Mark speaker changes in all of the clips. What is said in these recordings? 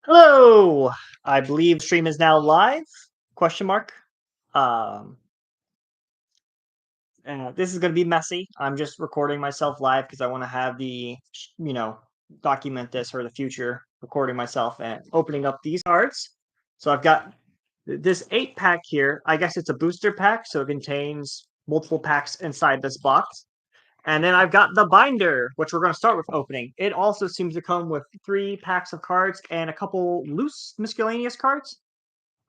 Speaker 1: Hello. I believe the stream is now live? Question mark. Um, this is going to be messy. I'm just recording myself live because I want to have you know, document this for the future. Recording myself and opening up these cards. So I've got this 8 pack here. I guess it's a booster pack, so it contains multiple packs inside this box. And then I've got the binder, which we're going to start with opening. It also seems to come with 3 packs of cards and a couple loose miscellaneous cards.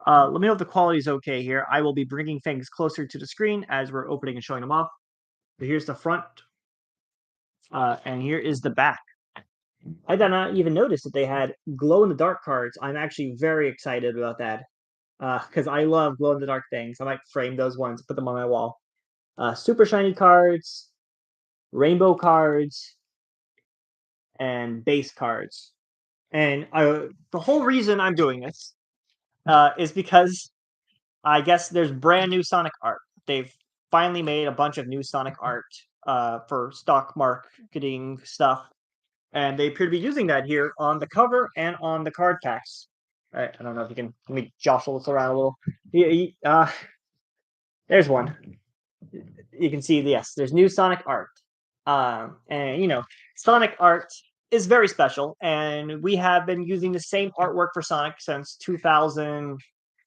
Speaker 1: Let me know if the quality is okay here. I will be bringing things closer to the screen as we're opening and showing them off. So here's the front, and here is the back. I did not even notice that they had glow-in-the-dark cards. I'm actually very excited about that because I love glow-in-the-dark things. I might frame those ones, put them on my wall. Super shiny cards, rainbow cards, and base cards. And the whole reason I'm doing this is because I guess there's brand new Sonic art. They've finally made a bunch of new Sonic art for stock marketing stuff, and they appear to be using that here on the cover and on the card packs. I don't know if you can let me jostle this around a little. There's one. You can see yes, there's new Sonic art, and Sonic art is very special, and we have been using the same artwork for Sonic since 2000.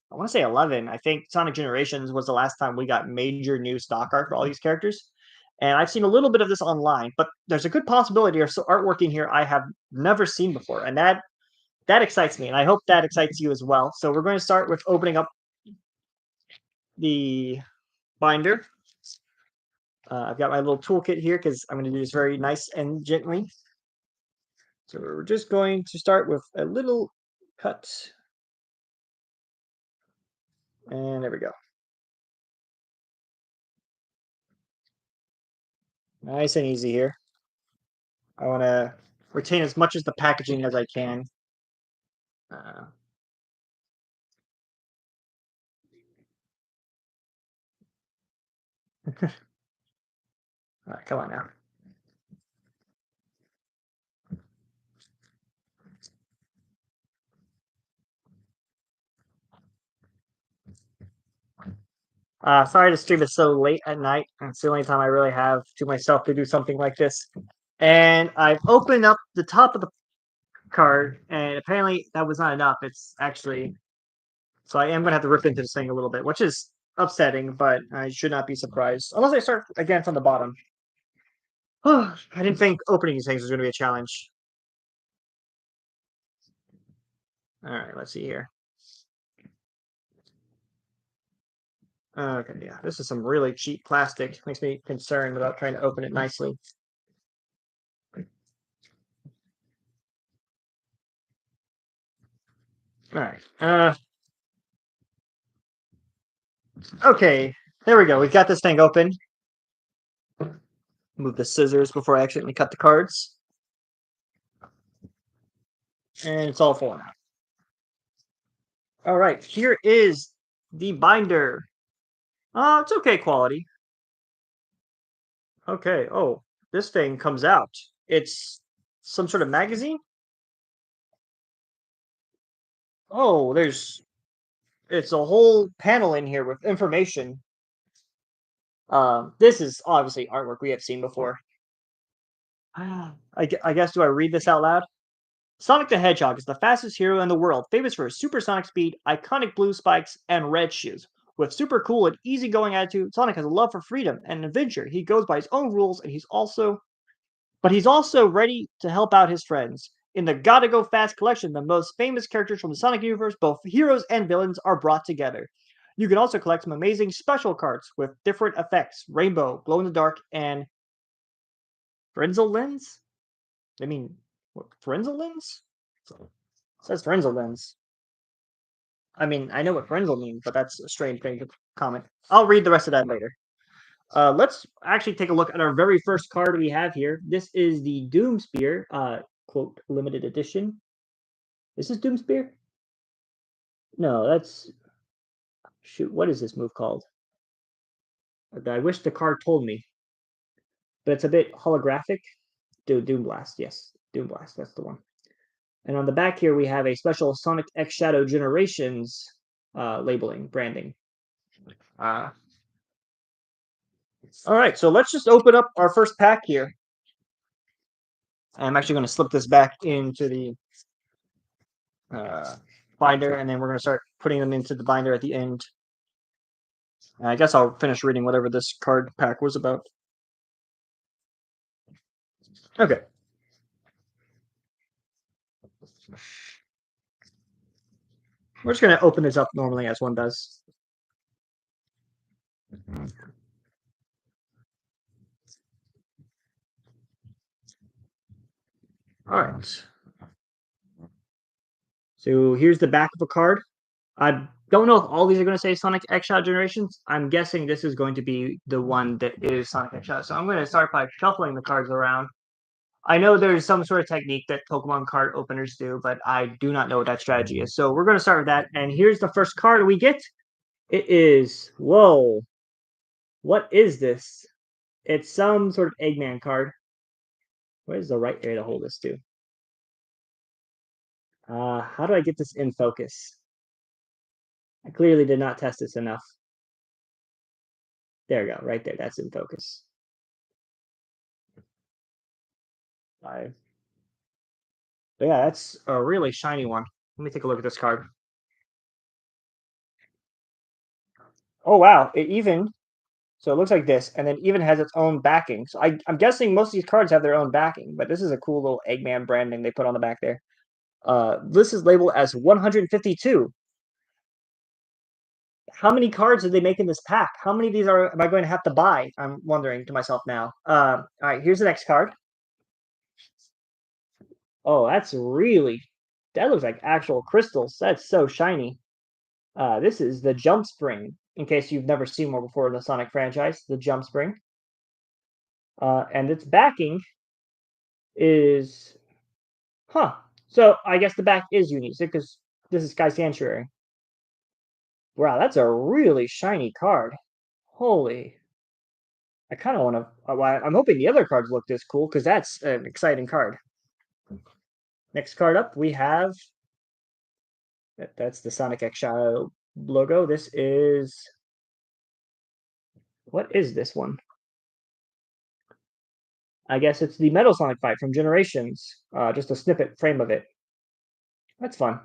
Speaker 1: I want to say 11. I think Sonic Generations was the last time we got major new stock art for all these characters. And I've seen a little bit of this online, but there's a good possibility of artwork in here I have never seen before, and that excites me, and I hope that excites you as well. So we're going to start with opening up the binder. I've got my little toolkit here because I'm going to do this very nice and gently. So we're just going to start with a little cut, and there we go. Nice and easy here. I want to retain as much as the packaging as I can. Uh, all right, come on now. Sorry to stream it so late at night. It's the only time I really have to myself to do something like this. And I've opened up the top of the card, and apparently that was not enough. It's actually so I am gonna have to rip into this thing a little bit, which is upsetting, but I should not be surprised unless I start again from the bottom. I didn't think opening these things was going to be a challenge. All right, let's see here. Okay, yeah, this is some really cheap plastic. Makes me concerned about trying to open it nicely. All right. Okay, there we go. We've got this thing open. Move the scissors before I accidentally cut the cards. And it's all falling out. All right, here is the binder. It's okay quality. Okay, oh, this thing comes out. It's some sort of magazine? Oh, it's a whole panel in here with information. This is obviously artwork we have seen before. I guess, do I read this out loud? Sonic the Hedgehog is the fastest hero in the world, famous for his supersonic speed, iconic blue spikes, and red shoes. With super cool and easygoing attitude, Sonic has a love for freedom and adventure. He goes by his own rules, and he's also ready to help out his friends. In the Gotta Go Fast collection, the most famous characters from the Sonic universe, both heroes and villains, are brought together. You can also collect some amazing special cards with different effects: rainbow, glow in the dark, and Frenzel lens. I mean, what, Frenzel lens? It says Frenzel lens. I mean, I know what Frenzel means, but that's a strange thing to comment. I'll read the rest of that later. Let's actually take a look at our very first card we have here. This is the Doom Spear, quote, limited edition. Is this Doom Spear? No, that's... Shoot, what is this move called? I wish the card told me. But it's a bit holographic. Doom Blast, yes. Doom Blast, that's the one. And on the back here, we have a special Sonic X Shadow Generations labeling, branding. All right, so let's just open up our first pack here. I'm actually going to slip this back into the binder, and then we're going to start putting them into the binder at the end. And I guess I'll finish reading whatever this card pack was about. Okay. We're just going to open this up normally as one does. All right. So here's the back of a card. I don't know if all these are going to say Sonic X-Shot Generations. I'm guessing this is going to be the one that is Sonic X-Shot. So I'm going to start by shuffling the cards around. I know there's some sort of technique that Pokemon card openers do, but I do not know what that strategy is. So we're going to start with that. And here's the first card we get. It is, whoa, what is this? It's some sort of Eggman card. Where's the right area to hold this to? How do I get this in focus? I clearly did not test this enough. There we go, right there. That's in focus. 5. But yeah, that's a really shiny one. Let me take a look at this card. Oh wow, so it looks like this, and then even has its own backing. So I'm guessing most of these cards have their own backing, but this is a cool little Eggman branding they put on the back there. This is labeled as 152. How many cards did they make in this pack? How many of these am I going to have to buy? I'm wondering to myself now. All right, here's the next card. Oh, that looks like actual crystals. That's so shiny. This is the Jump Spring, in case you've never seen one before in the Sonic franchise, the Jump Spring. And its backing is, so I guess the back is unique, because this is Sky Sanctuary. Wow, that's a really shiny card. Holy. I kind of want to, I'm hoping the other cards look this cool, because that's an exciting card. Next card up, we have, that's the Sonic X Shadow logo. This is, what is this one? I guess it's the Metal Sonic fight from Generations. Just a snippet frame of it. That's fun.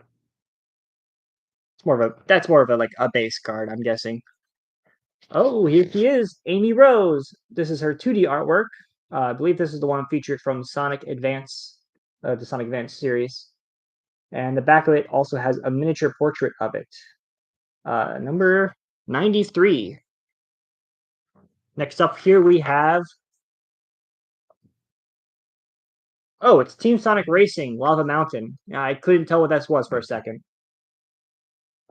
Speaker 1: That's more of a like a base card, I'm guessing. Oh, here she is, Amy Rose. This is her 2D artwork. I believe this is the one featured from Sonic Advance, the Sonic Advance series. And the back of it also has a miniature portrait of it. Number 93. Next up here we have, oh, it's Team Sonic Racing, Lava Mountain. I couldn't tell what this was for a second.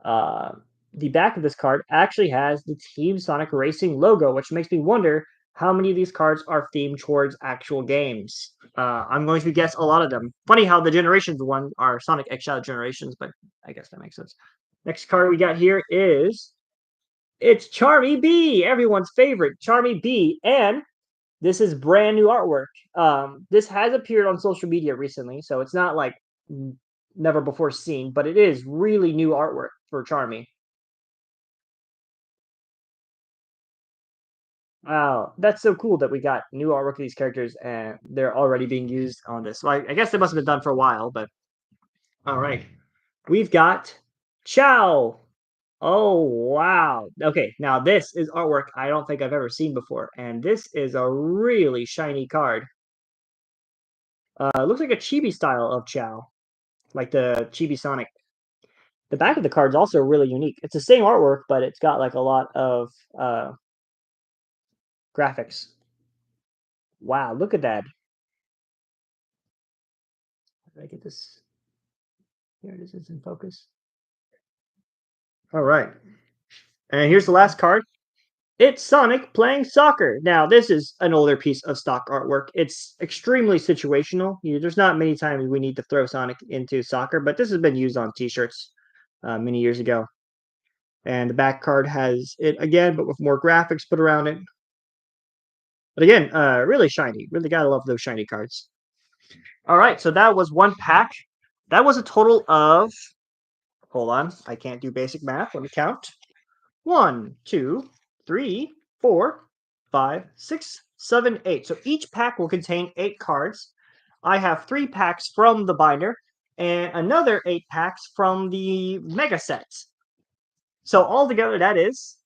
Speaker 1: The back of this card actually has the Team Sonic Racing logo, which makes me wonder how many of these cards are themed towards actual games. I'm going to guess a lot of them. Funny how the Generations one are Sonic X Shadow Generations, but I guess that makes sense. Next card we got here is, it's Charmy B, everyone's favorite, Charmy B, and this is brand new artwork. This has appeared on social media recently, so it's not like never before seen, but it is really new artwork for Charmy. Wow, that's so cool that we got new artwork of these characters and they're already being used on this. So I guess they must have been done for a while, but all right. We've got Chow. Oh, wow. Okay, now this is artwork I don't think I've ever seen before, and this is a really shiny card. It looks like a chibi style of Chow, like the Chibi Sonic. The back of the card is also really unique. It's the same artwork, but it's got like a lot of graphics. Wow, look at that. How did I get this? Here it is, it's in focus. All right. And here's the last card. It's Sonic playing soccer. Now, this is an older piece of stock artwork. It's extremely situational. There's not many times we need to throw Sonic into soccer, but this has been used on t-shirts many years ago. And the back card has it again, but with more graphics put around it. But again, really shiny. Really gotta love those shiny cards. All right, so that was one pack. That was a total of, hold on, I can't do basic math. Let me count. 1, 2, 3, 4, 5, 6, 7, 8. So each pack will contain 8 cards. I have 3 packs from the binder and another 8 packs from the mega sets. So altogether, that is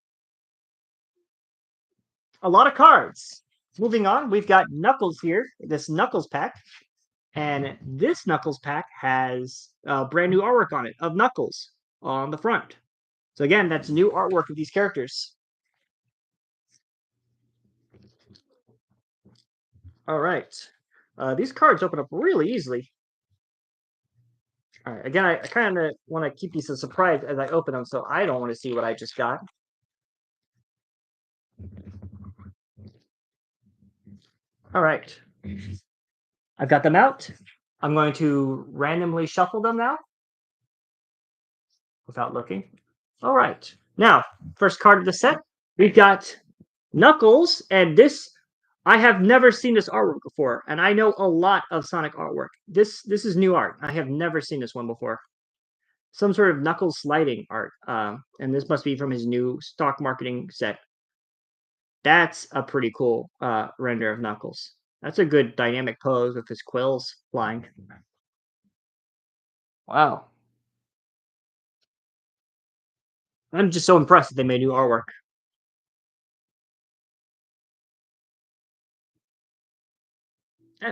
Speaker 1: a lot of cards. Moving on, we've got Knuckles here, this Knuckles pack. And this Knuckles pack has brand new artwork on it of Knuckles on the front. So again, that's new artwork of these characters. All right. These cards open up really easily. All right. Again, I kind of want to keep these a surprise as I open them, so I don't want to see what I just got. All right. I've got them out. I'm going to randomly shuffle them now without looking. All right. Now, first card of the set, we've got Knuckles, and this I have never seen this artwork before, and I know a lot of Sonic artwork. This is new art. I have never seen this one before. Some sort of Knuckles sliding art, and this must be from his new stock marketing set. That's a pretty cool render of Knuckles. That's a good dynamic pose with his quills flying. Wow. I'm just so impressed that they made new artwork.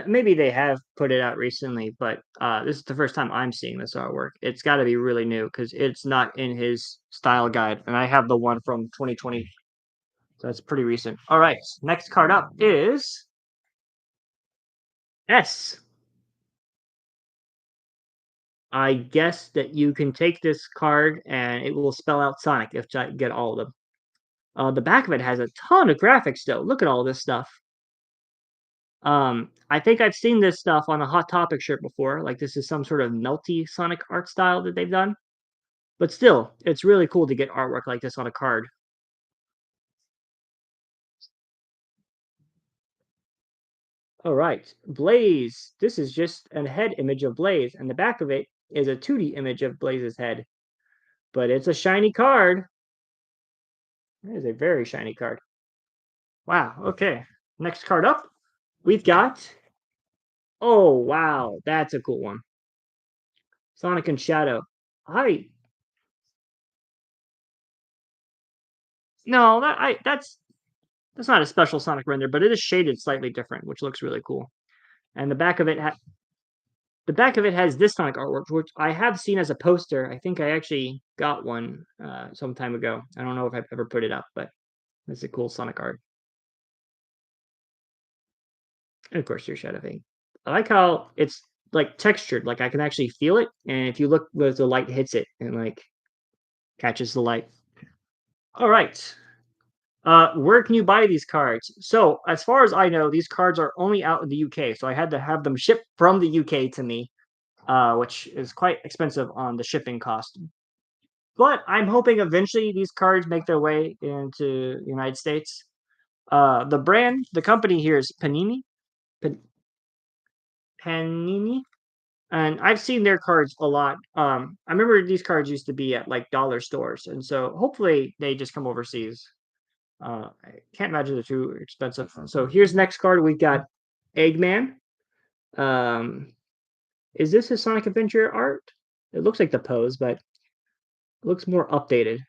Speaker 1: Maybe they have put it out recently, but this is the first time I'm seeing this artwork. It's got to be really new because it's not in his style guide, and I have the one from 2020, so it's pretty recent. All right, next card up is S. I guess that you can take this card and it will spell out Sonic if I get all of them. The back of it has a ton of graphics though. Look at all this stuff. I think I've seen this stuff on a Hot Topic shirt before. Like this is some sort of melty Sonic art style that they've done. But still, it's really cool to get artwork like this on a card. All right, Blaze. This is just a head image of Blaze, and the back of it is a 2D image of Blaze's head. But it's a shiny card. It is a very shiny card. Wow, okay. Next card up, we've got, oh wow, that's a cool one. Sonic and Shadow. I no, that's not a special Sonic render, but it is shaded slightly different, which looks really cool. And the back of it has this Sonic artwork, which I have seen as a poster. I think I actually got one some time ago. I don't know if I've ever put it up, but it's a cool Sonic art. And of course, your Shadow thing. I like how it's like textured, like I can actually feel it. And if you look where the light hits it and like catches the light. All right. Where can you buy these cards? So, as far as I know, these cards are only out in the UK. So I had to have them shipped from the UK to me, which is quite expensive on the shipping cost. But I'm hoping eventually these cards make their way into the United States. The company here is Panini. Panini. And I've seen their cards a lot. I remember these cards used to be at like dollar stores, and so hopefully they just come overseas. I can't imagine they're too expensive. So here's next card. We've got Eggman. Um, is this his Sonic Adventure art? It looks like the pose, but it looks more updated.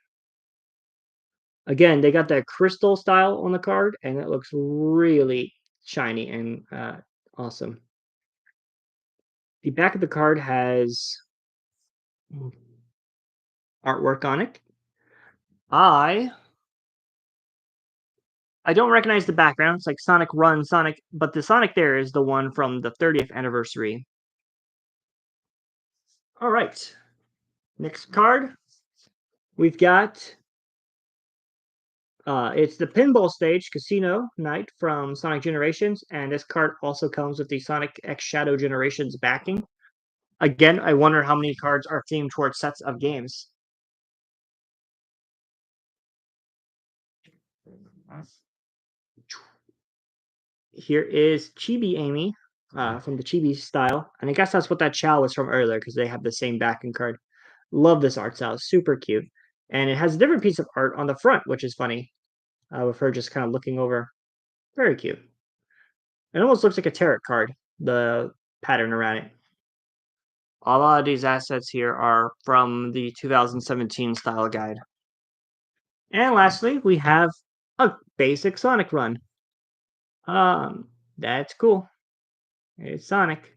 Speaker 1: Again, they got that crystal style on the card, and it looks really shiny and awesome. The back of the card has artwork on it. I don't recognize the background. It's like Sonic Run, Sonic, but the Sonic there is the one from the 30th anniversary. All right. Next card. We've got it's the Pinball Stage Casino Night from Sonic Generations, and this card also comes with the Sonic X Shadow Generations backing. Again, I wonder how many cards are themed towards sets of games. Here is Chibi Amy from the Chibi style. And I guess that's what that Chow was from earlier because they have the same backing card. Love this art style. Super cute. And it has a different piece of art on the front, which is funny, with her just kind of looking over. Very cute. It almost looks like a tarot card, the pattern around it. A lot of these assets here are from the 2017 style guide. And lastly, we have a basic Sonic run. That's cool. It's Sonic.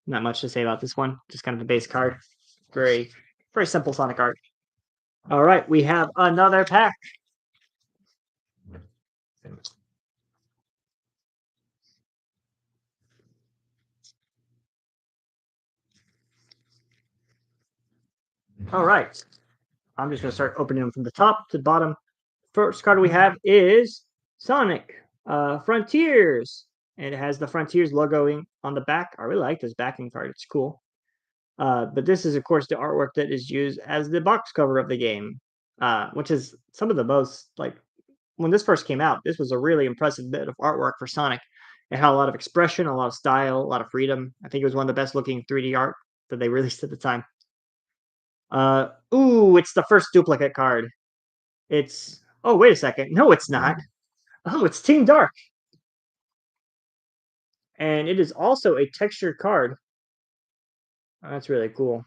Speaker 1: Not much to say about this one. Just kind of a base card. Very, very simple Sonic art. All right, we have another pack. All right. I'm just going to start opening them from the top to the bottom. First card we have is Sonic Frontiers. And it has the Frontiers logoing on the back. I really like this backing card. It's cool. But this is, of course, the artwork that is used as the box cover of the game, which is some of the most, like, when this first came out, this was a really impressive bit of artwork for Sonic. It had a lot of expression, a lot of style, a lot of freedom. I think it was one of the best looking 3D art that they released at the time. Ooh, it's the first duplicate card. It's, oh, wait a second. No, it's not. Oh, it's Team Dark. And it is also a textured card. That's really cool.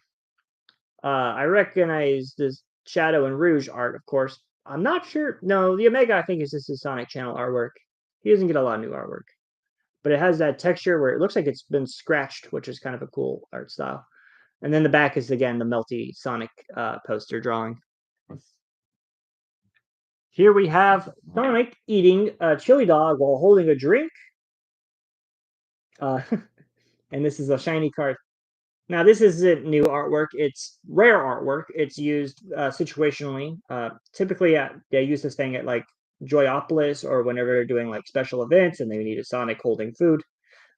Speaker 1: I recognize this Shadow and Rouge art, of course. I'm not sure. No, the Omega, I think, is just his Sonic Channel artwork. He doesn't get a lot of new artwork. But it has that texture where it looks like it's been scratched, which is kind of a cool art style. And then the back is, again, the melty Sonic poster drawing. Here we have Sonic eating a chili dog while holding a drink. And this is a shiny card. Now, this isn't new artwork. It's rare artwork. It's used situationally. Typically, they use this thing at like Joyopolis or whenever they're doing like special events and they need a Sonic holding food.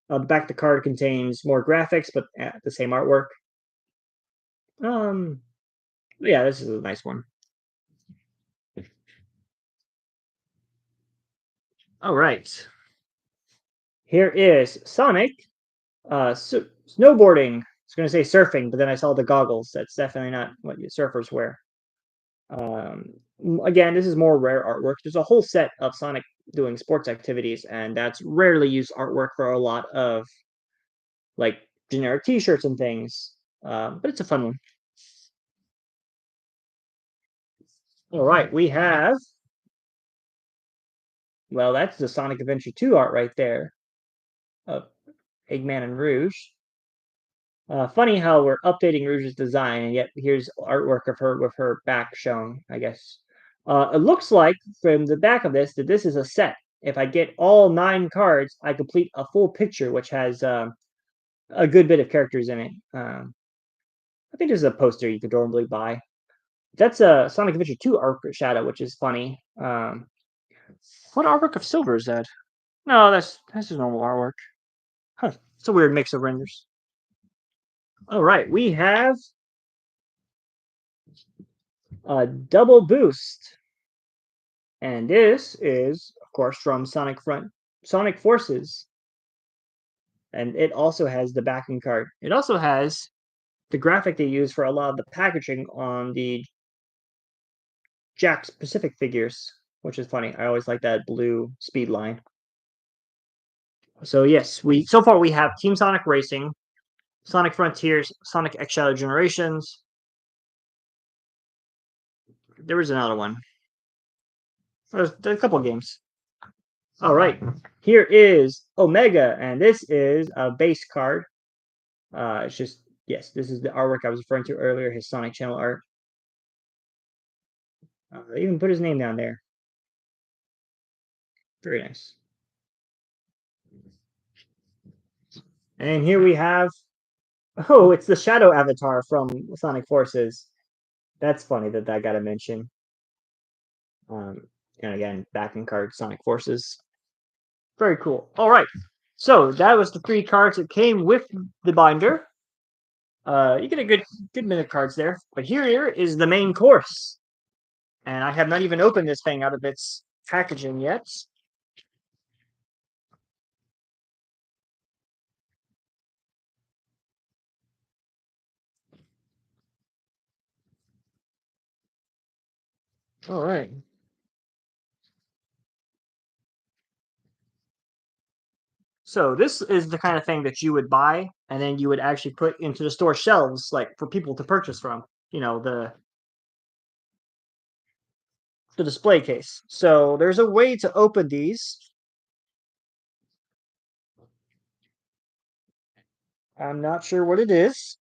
Speaker 1: The back of the card contains more graphics, but the same artwork. Yeah, this is a nice one. All right. Here is Sonic snowboarding. I was going to say surfing, but then I saw the goggles. That's definitely not what you surfers wear. Again, this is more rare artwork. There's a whole set of Sonic doing sports activities, and that's rarely used artwork for a lot of like generic T-shirts and things. But it's a fun one. All right, we have. Well, that's the Sonic Adventure 2 art right there of Eggman and Rouge. Funny how we're updating Rouge's design, and yet here's artwork of her with her back shown, I guess. It looks like from the back of this that this is a set. If I get all 9 cards, I complete a full picture, which has a good bit of characters in it. I think this is a poster you could normally buy. That's a Sonic Adventure 2 art shadow, which is funny. What artwork of Silver is that? No, that's just normal artwork. Huh, it's a weird mix of renders. All right, we have a double boost. And this is, of course, from Sonic Forces. And it also has the backing card. It also has the graphic they use for a lot of the packaging on the Jakks Pacific figures, which is funny. I always like that blue speed line. So yes, so far we have Team Sonic Racing, Sonic Frontiers, Sonic X Shadow Generations. There was another one. There's a couple games. All right, here is Omega, and this is a base card. It's just, yes, this is the artwork I was referring to earlier, his Sonic Channel art. They even put his name down there. Very nice. And here we have, oh, it's the Shadow Avatar from Sonic Forces. That's funny that got a mention. And again, backing card, Sonic Forces. Very cool. All right. So that was the 3 cards that came with the binder. You get a good bit of cards there. But here is the main course. And I have not even opened this thing out of its packaging yet. All right. So this is the kind of thing that you would buy, and then you would actually put into the store shelves, like for people to purchase from. You know, the display case. So there's a way to open these. I'm not sure what it is.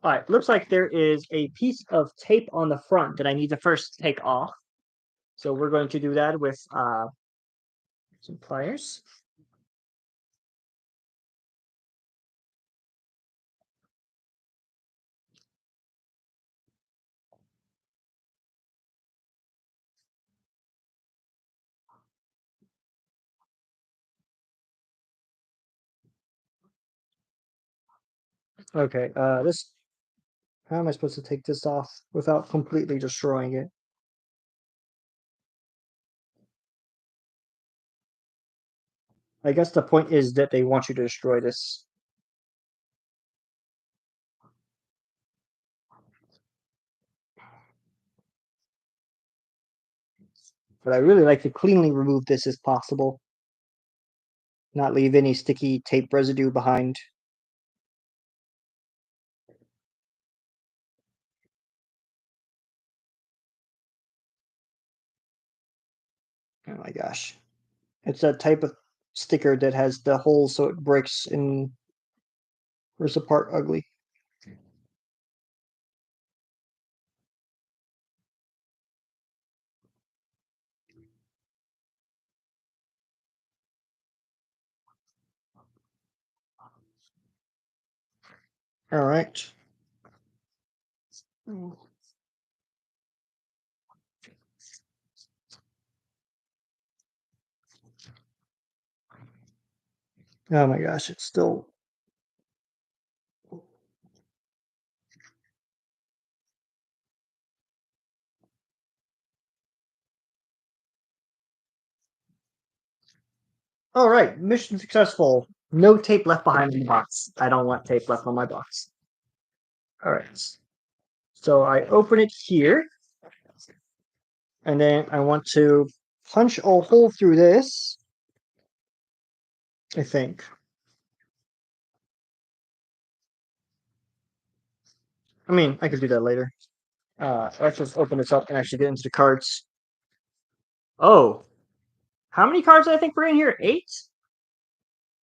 Speaker 1: All right, looks like there is a piece of tape on the front that I need to first take off. So we're going to do that with some pliers. Okay, this. How am I supposed to take this off without completely destroying it? I guess the point is that they want you to destroy this. But I really like to cleanly remove this as possible, not leave any sticky tape residue behind. Oh my gosh. It's that type of sticker that has the hole so it breaks and rips apart ugly. All right. Oh my gosh, it's still. All right, mission successful. No tape left behind in the box. I don't want tape left on my box. All right. So I open it here, and then I want to punch a hole through this, I think. I mean, I could do that later. Let's just open this up and actually get into the cards. Oh, how many cards do I think we're in here? 8?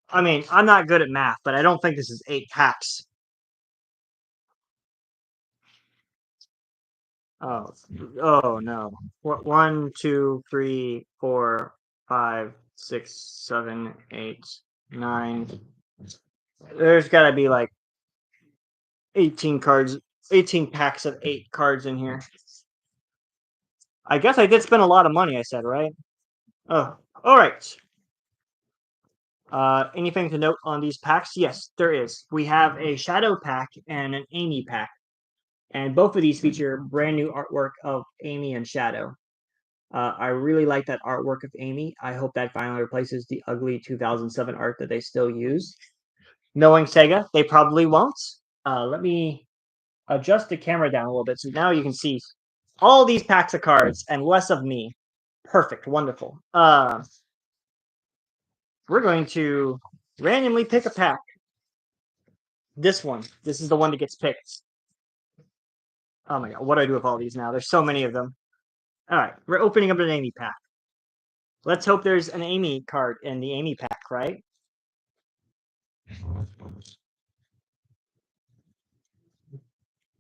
Speaker 1: I mean, I'm not good at math, but I don't think this is 8 packs. Oh, oh no. One, two, three, 4, 5, 6, 7, 8, 9. There's got to be like 18 cards, 18 packs of 8 cards in here. I guess I did spend a lot of money, I said, right? Oh, all right. Anything to note on these packs? Yes, there is. We have a Shadow pack and an Amy pack, and both of these feature brand new artwork of Amy and Shadow. I really like that artwork of Amy. I hope that finally replaces the ugly 2007 art that they still use. Knowing Sega, they probably won't. Let me adjust the camera down a little bit so now you can see all these packs of cards and less of me. Perfect, wonderful. We're going to randomly pick a pack. This one. This is the one that gets picked. Oh my god, what do I do with all these now? There's so many of them. All right, we're opening up an Amy pack. Let's hope there's an Amy card in the Amy pack, right?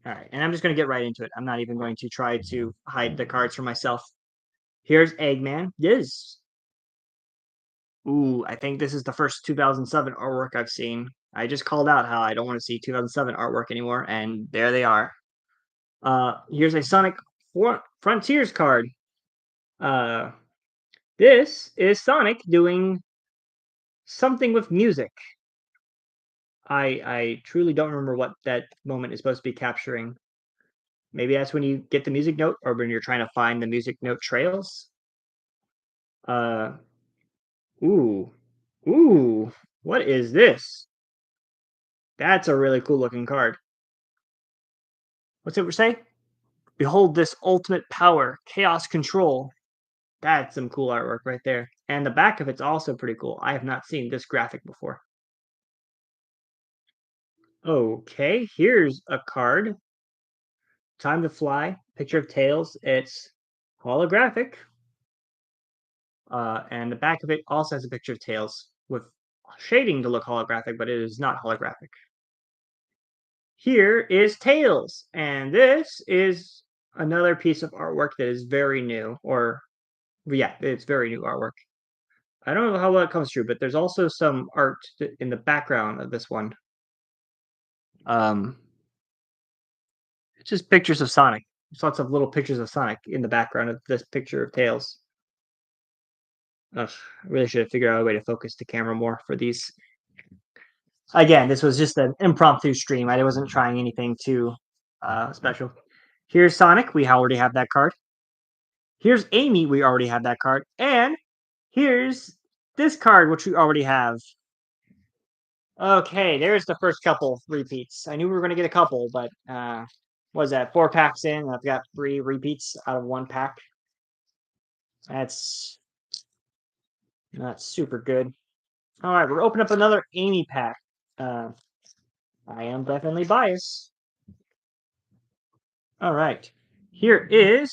Speaker 1: All right, and I'm just going to get right into it. I'm not even going to try to hide the cards from myself. Here's Eggman. This. Ooh, I think this is the first 2007 artwork I've seen. I just called out how I don't want to see 2007 artwork anymore, and there they are. Here's a Sonic Frontiers card. Uh, this is Sonic doing something with music. I truly don't remember what that moment is supposed to be capturing. Maybe that's when you get the music note, or when you're trying to find the music note trails. Uh, ooh, ooh, what is this? That's a really cool looking card. What's it say? Behold this ultimate power, chaos control. That's some cool artwork right there. And the back of it's also pretty cool. I have not seen this graphic before. Okay, here's a card. Time to Fly, picture of Tails. It's holographic. And the back of it also has a picture of Tails with shading to look holographic, but it is not holographic. Here is Tails, and this is another piece of artwork that is very new, or yeah, it's very new artwork. I don't know how well it comes through, but there's also some art in the background of this one. Um, it's just pictures of Sonic. There's lots of little pictures of Sonic in the background of this picture of Tails. Ugh, I really should have figured out a way to focus the camera more for these. Again, this was just an impromptu stream. I wasn't trying anything too special. Here's Sonic. We already have that card. Here's Amy. We already have that card. And here's this card, which we already have. Okay, there's the first couple repeats. I knew we were going to get a couple, but what is that? 4 packs in. I've got 3 repeats out of 1 pack. That's not super good. All right, we're opening up another Amy pack. I am definitely biased. All right, here is.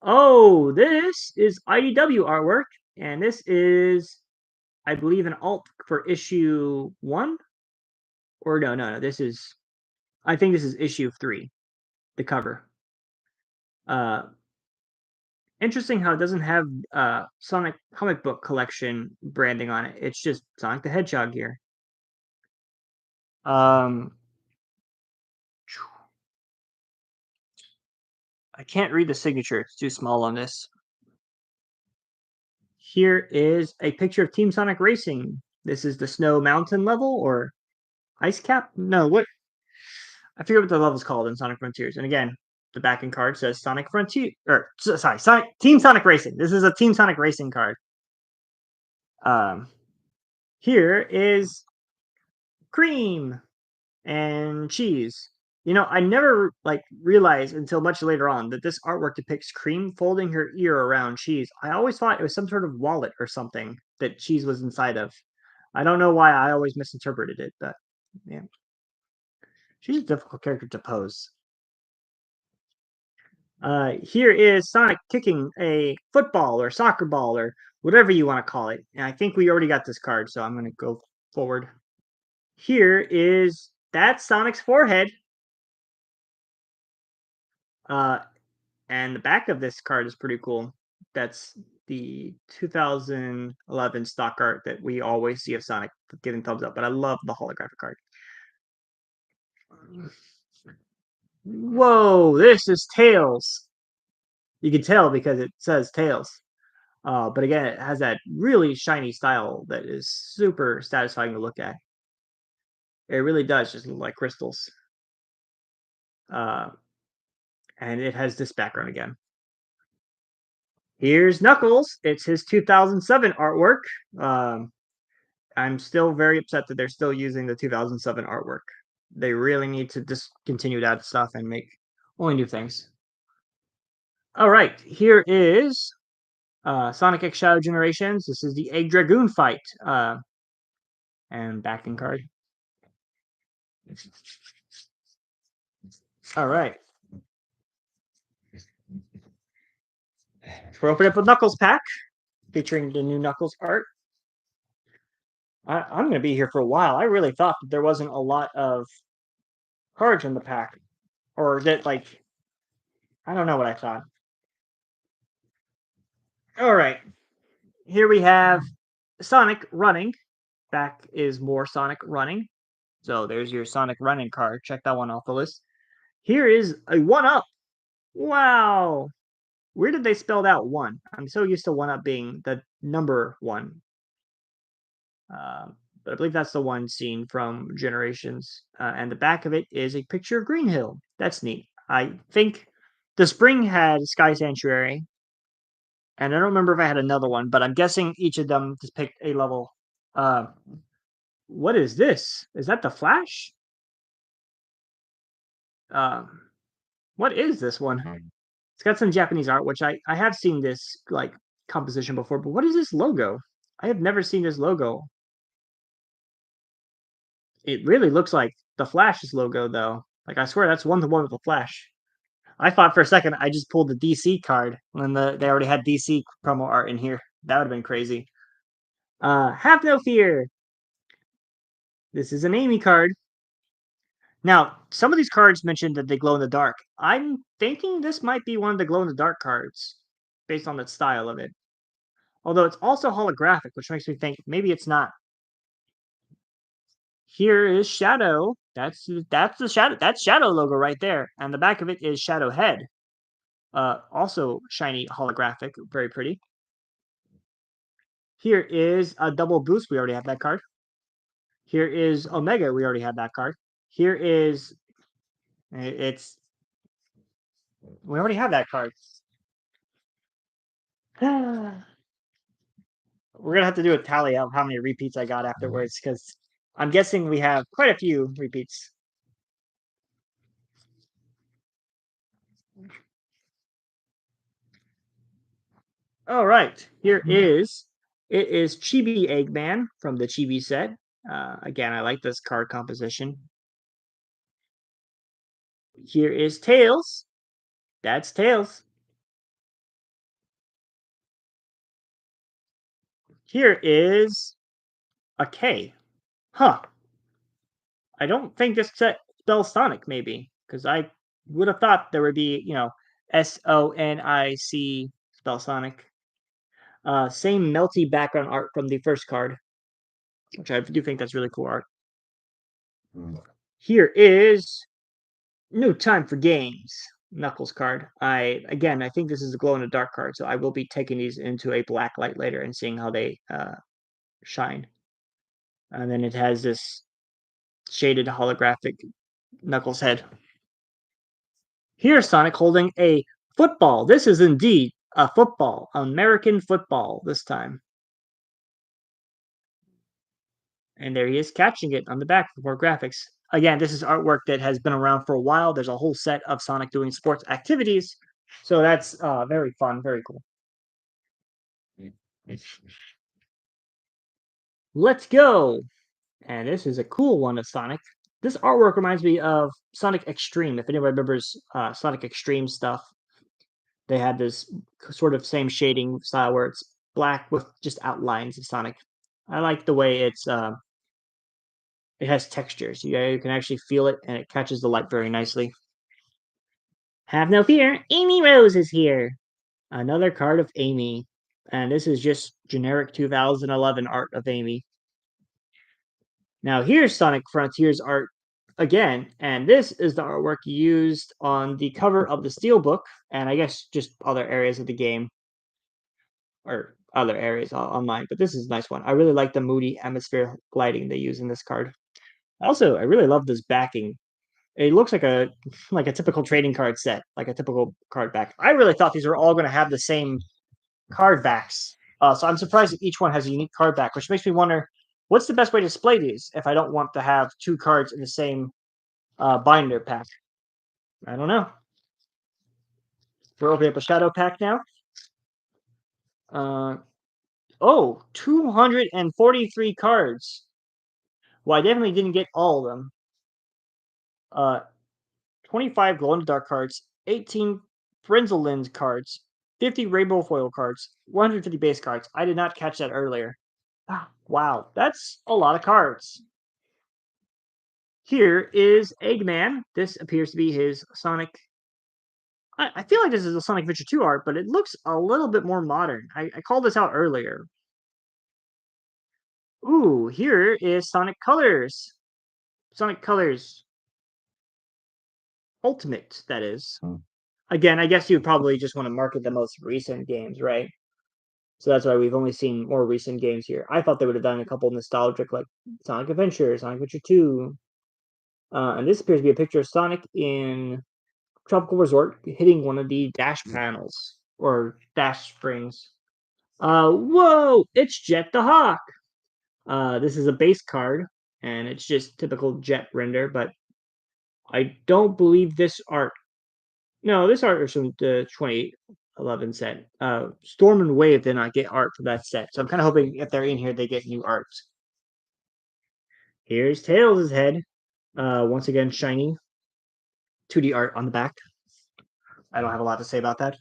Speaker 1: Oh, this is IDW artwork, and this is, I believe, an alt for issue 1. Or no. This is, I think this is issue 3, the cover. Interesting how it doesn't have Sonic comic book collection branding on it. It's just Sonic the Hedgehog here. I can't read the signature. It's too small on this. Here is a picture of Team Sonic Racing. This is the Snow Mountain level or Ice Cap? No, what? I forget what the level's called in Sonic Frontiers. And again, the backing card says Sonic Frontier, or sorry, Team Sonic Racing. This is a Team Sonic Racing card. Here is Cream and Cheese. You know, I never realized until much later on that this artwork depicts Cream folding her ear around Cheese. I always thought it was some sort of wallet or something that Cheese was inside of. I don't know why I always misinterpreted it, but yeah. She's a difficult character to pose. Here is Sonic kicking a football or soccer ball or whatever you want to call it. And I think we already got this card, so I'm going to go forward. Here is that's Sonic's forehead. And the back of this card is pretty cool. That's the 2011 stock art that we always see of Sonic giving thumbs up, but I love the holographic card. Whoa, this is Tails. You can tell because it says Tails. But again, it has that really shiny style that is super satisfying to look at. It really does just look like crystals. And it has this background again. Here's Knuckles. It's his 2007 artwork. I'm still very upset that they're still using the 2007 artwork. They really need to discontinue that stuff and make only new things. All right, here is Sonic X Shadow Generations. This is the Egg Dragoon fight. And backing card. All right. We're opening up a Knuckles pack featuring the new Knuckles art. I'm going to be here for a while. I really thought that there wasn't a lot of cards in the pack. Or that, I don't know what I thought. All right. Here we have Sonic running. Back is more Sonic running. So there's your Sonic running card. Check that one off the list. Here is a 1-up. Wow. Where did they spell out 1? I'm so used to 1-up being the number 1. But I believe that's the one seen from Generations. And the back of it is a picture of Green Hill. That's neat. I think the spring had Sky Sanctuary. And I don't remember if I had another one, but I'm guessing each of them depict a level. What is this? Is that the Flash? What is this one? It's got some Japanese art, which I have seen this like composition before, but what is this logo? I have never seen this logo. It really looks like the Flash's logo, though. Like I swear that's one to one with the Flash. I thought for a second I just pulled the DC card when they already had DC promo art in here. That would have been crazy. Have no fear. This is an Amy card. Now, some of these cards mentioned that they glow in the dark. I'm thinking this might be one of the glow in the dark cards based on the style of it. Although it's also holographic, which makes me think maybe it's not. Here is Shadow. That's the Shadow. That's Shadow logo right there, and the back of it is Shadow Head. Also shiny holographic, very pretty. Here is a double boost. We already have that card. Here is Omega. We already have that card. Here is it's we already have that card. We're gonna have to do a tally of how many repeats I got afterwards because I'm guessing we have quite a few repeats. All right, here is it is Chibi Eggman from the Chibi set. Again, I like this card composition. Here is Tails. That's Tails. Here is a K. Huh. I don't think this set spells Sonic, maybe, because I would have thought there would be, Sonic spell Sonic. Same melty background art from the first card, which I do think that's really cool art. Here is No Time for Games Knuckles card. I think this is a glow in the dark card, so I will be taking these into a black light later and seeing how they shine. And then it has this shaded holographic Knuckles head. Here's Sonic holding a football. This is indeed a football, American football this time. And there he is catching it on the back for more graphics. Again, this is artwork that has been around for a while. There's a whole set of Sonic doing sports activities. So that's very fun, very cool. Let's go. And this is a cool one of Sonic. This artwork reminds me of Sonic Extreme. If anyone remembers Sonic Extreme stuff, they had this sort of same shading style where it's black with just outlines of Sonic. I like the way it has textures. You can actually feel it, and it catches the light very nicely. Have no fear, Amy Rose is here. Another card of Amy, and this is just generic 2011 art of Amy. Now here's Sonic Frontiers art again, and this is the artwork used on the cover of the Steelbook, and I guess just other areas of the game, or other areas online, but this is a nice one. I really like the moody atmosphere lighting they use in this card. Also, I really love this backing. It looks like a typical trading card set, like a typical card back. I really thought these were all going to have the same card backs. So I'm surprised that each one has a unique card back, which makes me wonder what's the best way to display these if I don't want to have two cards in the same binder pack. I don't know. We're opening up a shadow pack now. 243 cards. Well, I definitely didn't get all of them. 25 glow in the dark cards, 18 Frenzel lens cards, 50 rainbow foil cards, 150 base cards. I did not catch that earlier. Wow, that's a lot of cards. Here is Eggman. This appears to be his Sonic. I feel like this is a Sonic Adventure 2 art, but it looks a little bit more modern. I called this out earlier. Ooh, here is Sonic Colors. Sonic Colors Ultimate, that is. Again, I guess you probably just want to market the most recent games, right? So that's why we've only seen more recent games here. I thought they would have done a couple nostalgic, like Sonic Adventure, Sonic Adventure 2. And this appears to be a picture of Sonic in Tropical Resort hitting one of the dash panels or dash springs. Whoa! It's Jet the Hawk. This is a base card, and it's just typical Jet render, but I don't believe this art No, this art is from the 2011 set. Storm and Wave did not get art for that set, so I'm kind of hoping if they're in here, they get new arts. Here's Tails' head. Once again, shiny 2D art on the back. I don't have a lot to say about that.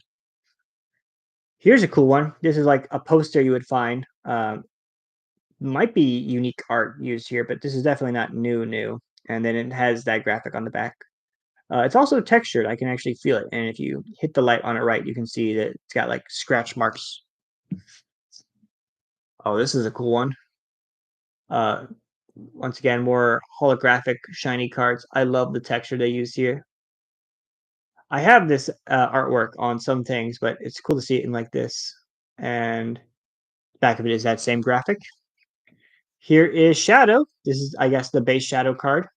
Speaker 1: Here's a cool one. This is like a poster you would find. Might be unique art used here, but this is definitely not new. And then it has that graphic on the back. It's also textured. I can actually feel it. And if you hit the light on it right, you can see that it's got like scratch marks. Oh, this is a cool one. Once again, more holographic shiny cards. I love the texture they use here. I have this artwork on some things, but it's cool to see it in like this. And back of it is that same graphic. Here is Shadow. This is, I guess, the base Shadow card.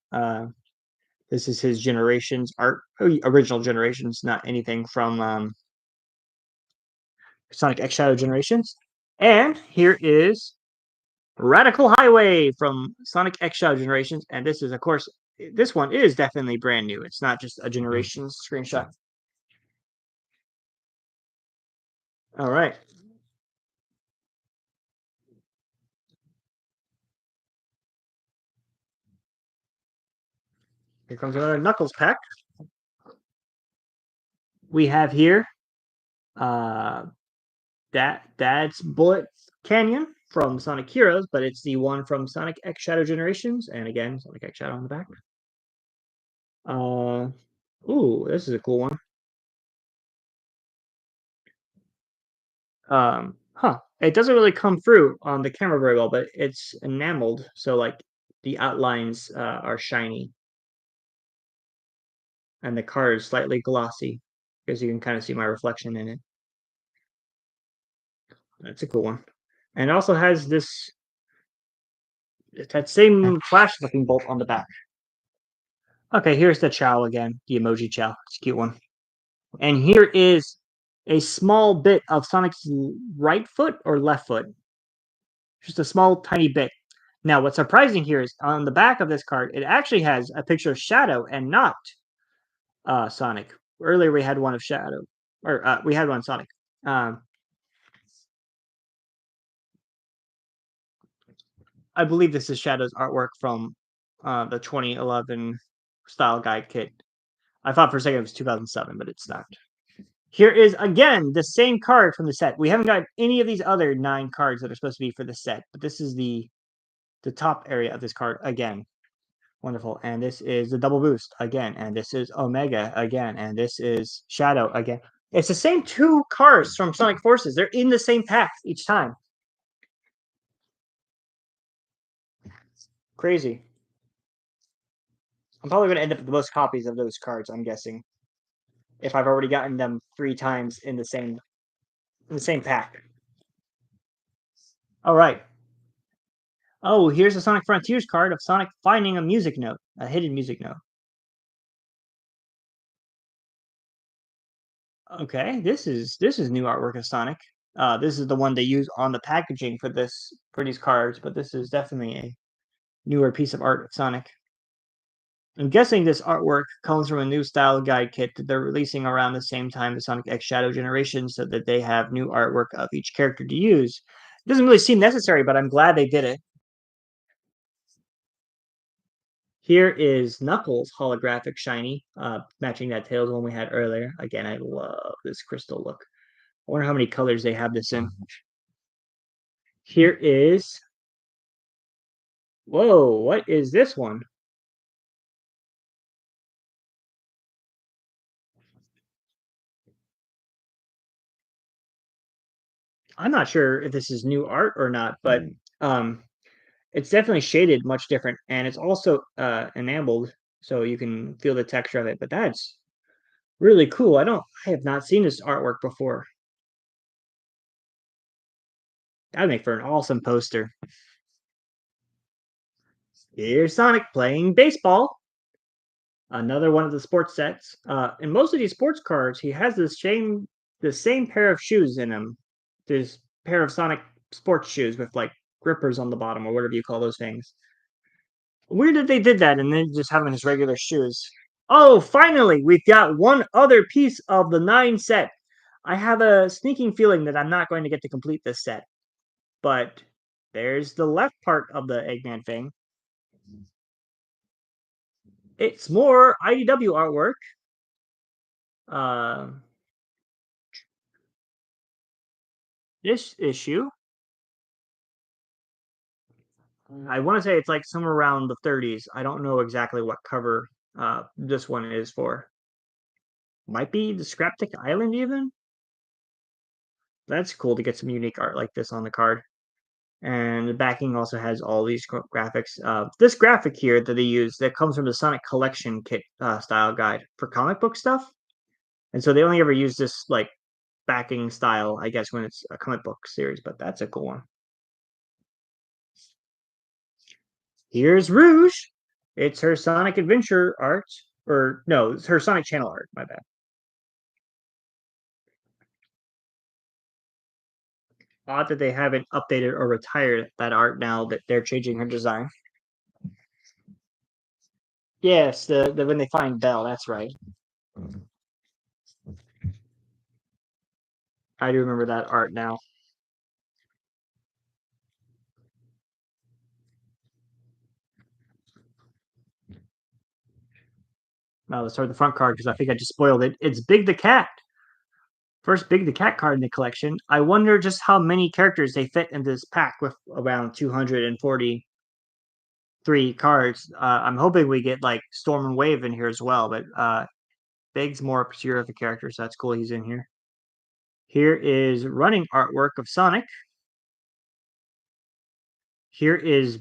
Speaker 1: This is his Generations art, original Generations, not anything from Sonic X Shadow Generations. And here is Radical Highway from Sonic X Shadow Generations. And this is, of course, this one is definitely brand new. It's not just a Generations screenshot. All right. Here comes another Knuckles pack. We have here that's Bullet Canyon from Sonic Heroes, but it's the one from Sonic X Shadow Generations, and again, Sonic X Shadow on the back. Ooh, this is a cool one. It doesn't really come through on the camera very well, but it's enameled, so like the outlines are shiny, and the card is slightly glossy, because you can kind of see my reflection in it. That's a cool one, and it also has this that same flash-looking bolt on the back. Okay, here's the Chow again, the emoji Chow. It's a cute one. And here is a small bit of Sonic's right foot or left foot. Just a small, tiny bit. Now, what's surprising here is on the back of this card, it actually has a picture of Shadow and not Sonic. Earlier, we had one of Shadow, or we had one Sonic. I believe this is Shadow's artwork from the 2011 style guide kit. I thought for a second it was 2007, but it's not. Here is again the same card from the set. We haven't got any of these other 9 cards that are supposed to be for the set, but this is the top area of this card again. Wonderful. And this is the double boost again, and this is Omega again, and this is Shadow again. It's the same 2 cards from Sonic Forces. They're in the same pack each time. Crazy. I'm probably going to end up with the most copies of those cards, I'm guessing, if I've already gotten them 3 times in the same pack. All right. Oh, here's a Sonic Frontiers card of Sonic finding a music note, a hidden music note. Okay, this is new artwork of Sonic. This is the one they use on the packaging for these cards, but this is definitely a newer piece of art of Sonic. I'm guessing this artwork comes from a new style guide kit that they're releasing around the same time as Sonic X Shadow Generation, so that they have new artwork of each character to use. It doesn't really seem necessary, but I'm glad they did it. Here is Knuckles holographic shiny, matching that Tails one we had earlier. Again, I love this crystal look. I wonder how many colors they have this in. Here is... Whoa, what is this one? I'm not sure if this is new art or not, but it's definitely shaded much different, and it's also enameled, so you can feel the texture of it. But that's really cool. I have not seen this artwork before. That'd make for an awesome poster. Here's Sonic playing baseball. Another one of the sports sets. In most of these sports cards, he has the same pair of shoes in him. This pair of Sonic sports shoes with like grippers on the bottom, or whatever you call those things. Weird that they did that and then just have him in his regular shoes. Oh, finally, we've got one other piece of the 9 set. I have a sneaking feeling that I'm not going to get to complete this set, but there's the left part of the Eggman thing. It's more IDW artwork. Uh, this issue, I want to say it's like somewhere around the 30s. I don't know exactly what cover this one is for. Might be the Scraptic Island even. That's cool to get some unique art like this on the card. And the backing also has all these graphics. This graphic here that they use that comes from the Sonic Collection kit style guide for comic book stuff, and so they only ever use this like backing style, I guess, when it's a comic book series. But that's a cool one. Here's Rouge. It's her Sonic Adventure art, or no, it's her Sonic Channel art. My bad. Odd that they haven't updated or retired that art now that they're changing her design. Yes, the when they find Belle, that's right. I do remember that art now. Let's start with the front card because I think I just spoiled it. It's Big the Cat. First Big the Cat card in the collection. I wonder just how many characters they fit in this pack with around 243 cards. I'm hoping we get like Storm and Wave in here as well, but Big's more obscure of a character, so that's cool he's in here. Here is running artwork of Sonic. Here is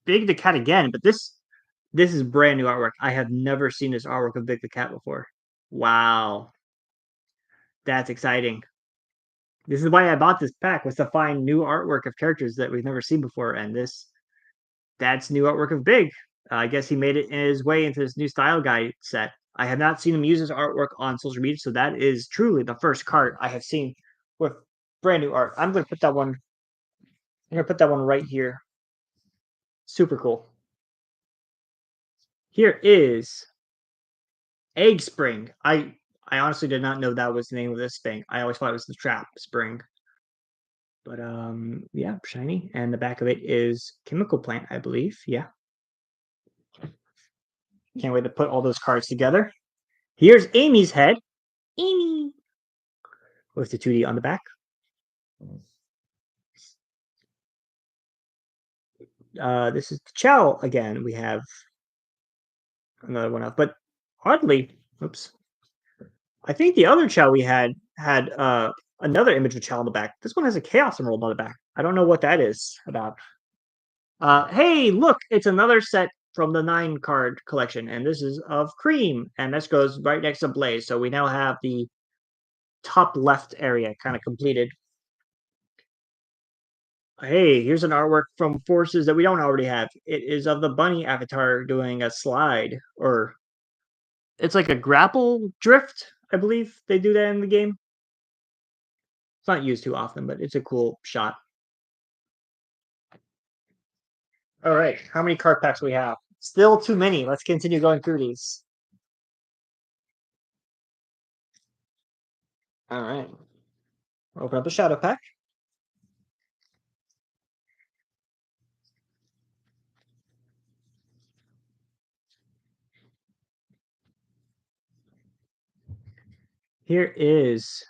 Speaker 1: Big the Cat again, but this is brand new artwork. I have never seen this artwork of Big the Cat before. Wow, that's exciting. This is why I bought this pack, was to find new artwork of characters that we've never seen before, and that's new artwork of Big. I guess he made it in his way into this new style guide set. I have not seen him use his artwork on social media, so that is truly the first card I have seen with brand new art. I'm gonna put that one. I'm gonna put that one right here. Super cool. Here is Egg Spring. I honestly did not know that was the name of this thing. I always thought it was the Trap Spring. But yeah, shiny. And the back of it is Chemical Plant, I believe. Yeah. Can't wait to put all those cards together. Here's Amy's head. Amy. With the 2D on the back. This is Chow again. We have another one up. But oddly, oops. I think the other Chow we had another image of Chow on the back. This one has a Chaos Emerald on the back. I don't know what that is about. Hey, look, it's another set from the 9 card collection, and this is of Cream, and this goes right next to Blaze. So we now have the top left area kind of completed. Hey, here's an artwork from Forces that we don't already have. It is of the bunny avatar doing a slide, or it's like a grapple drift, I believe they do that in the game. It's not used too often, but it's a cool shot. All right, how many card packs we have? Still too many. Let's continue going through these. All right. Open up the shadow pack. Here is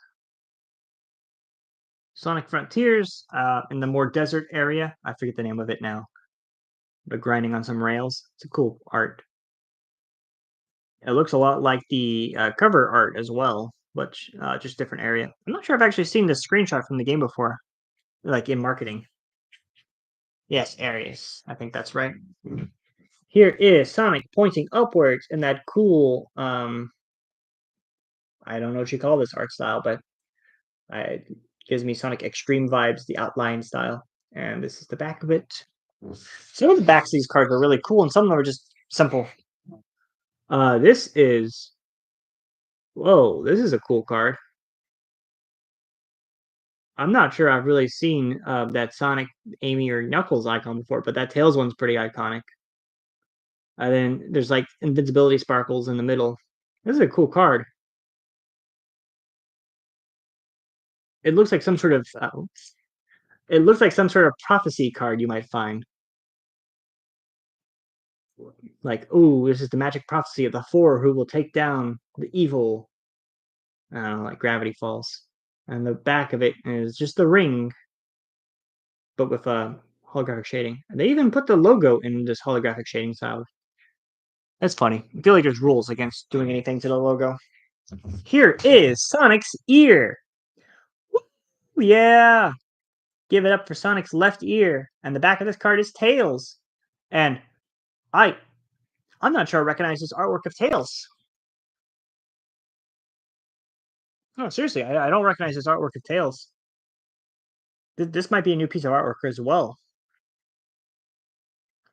Speaker 1: Sonic Frontiers in the more desert area. I forget the name of it now. But grinding on some rails. It's a cool art. It looks a lot like the cover art as well, but just different area. I'm not sure I've actually seen this screenshot from the game before, like in marketing. Yes, Aries. I think that's right. Here is Sonic pointing upwards in that cool, I don't know what you call this art style, but it gives me Sonic Extreme vibes, the outline style. And this is the back of it. Some of the backs of these cards are really cool, and some of them are just simple. This is, whoa, this is a cool card. I'm not sure I've really seen that Sonic, Amy, or Knuckles icon before, but that Tails one's pretty iconic. And then there's like invincibility sparkles in the middle. This is a cool card. It looks like some sort of it looks like some sort of prophecy card you might find. Like, oh, this is the magic prophecy of the four who will take down the evil. I don't know, like Gravity Falls. And the back of it is just the ring, but with a holographic shading. And they even put the logo in this holographic shading style. That's funny. I feel like there's rules against doing anything to the logo. Here is Sonic's ear. Woo, yeah. Give it up for Sonic's left ear. And the back of this card is Tails. And I'm not sure I recognize this artwork of Tails. No, seriously, I don't recognize this artwork of Tails. This might be a new piece of artwork as well.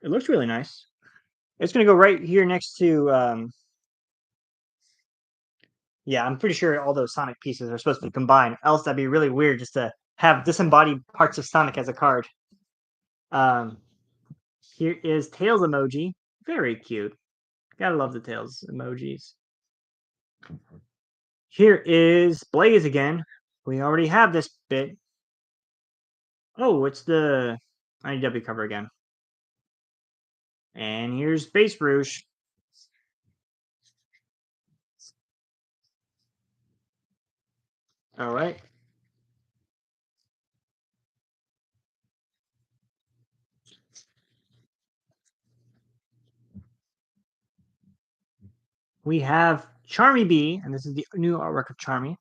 Speaker 1: It looks really nice. It's going to go right here next to, yeah, I'm pretty sure all those Sonic pieces are supposed to be combined. Else that'd be really weird just to have disembodied parts of Sonic as a card. Um, Here is Tails emoji. Very cute. Gotta love the Tails emojis. Here is Blaze again. We already have this bit. Oh, it's the IDW cover again. And here's Base Rouge. All right. We have Charmy Bee, and this is the new artwork of Charmy.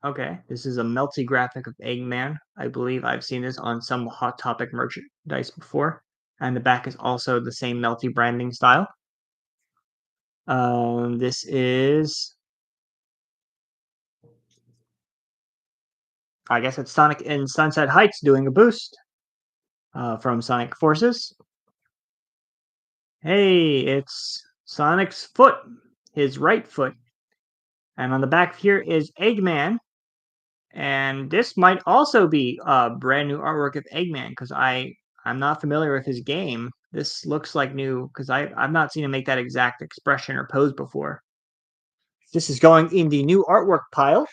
Speaker 1: Okay, this is a melty graphic of Eggman. I believe I've seen this on some Hot Topic merchandise before. And the back is also the same melty branding style. This is, I guess it's Sonic in Sunset Heights doing a boost from Sonic Forces. Hey, it's Sonic's foot, his right foot. And on the back here is Eggman. And this might also be a brand new artwork of Eggman because I'm not familiar with his game. This looks like new because I've not seen him make that exact expression or pose before. This is going in the new artwork pile.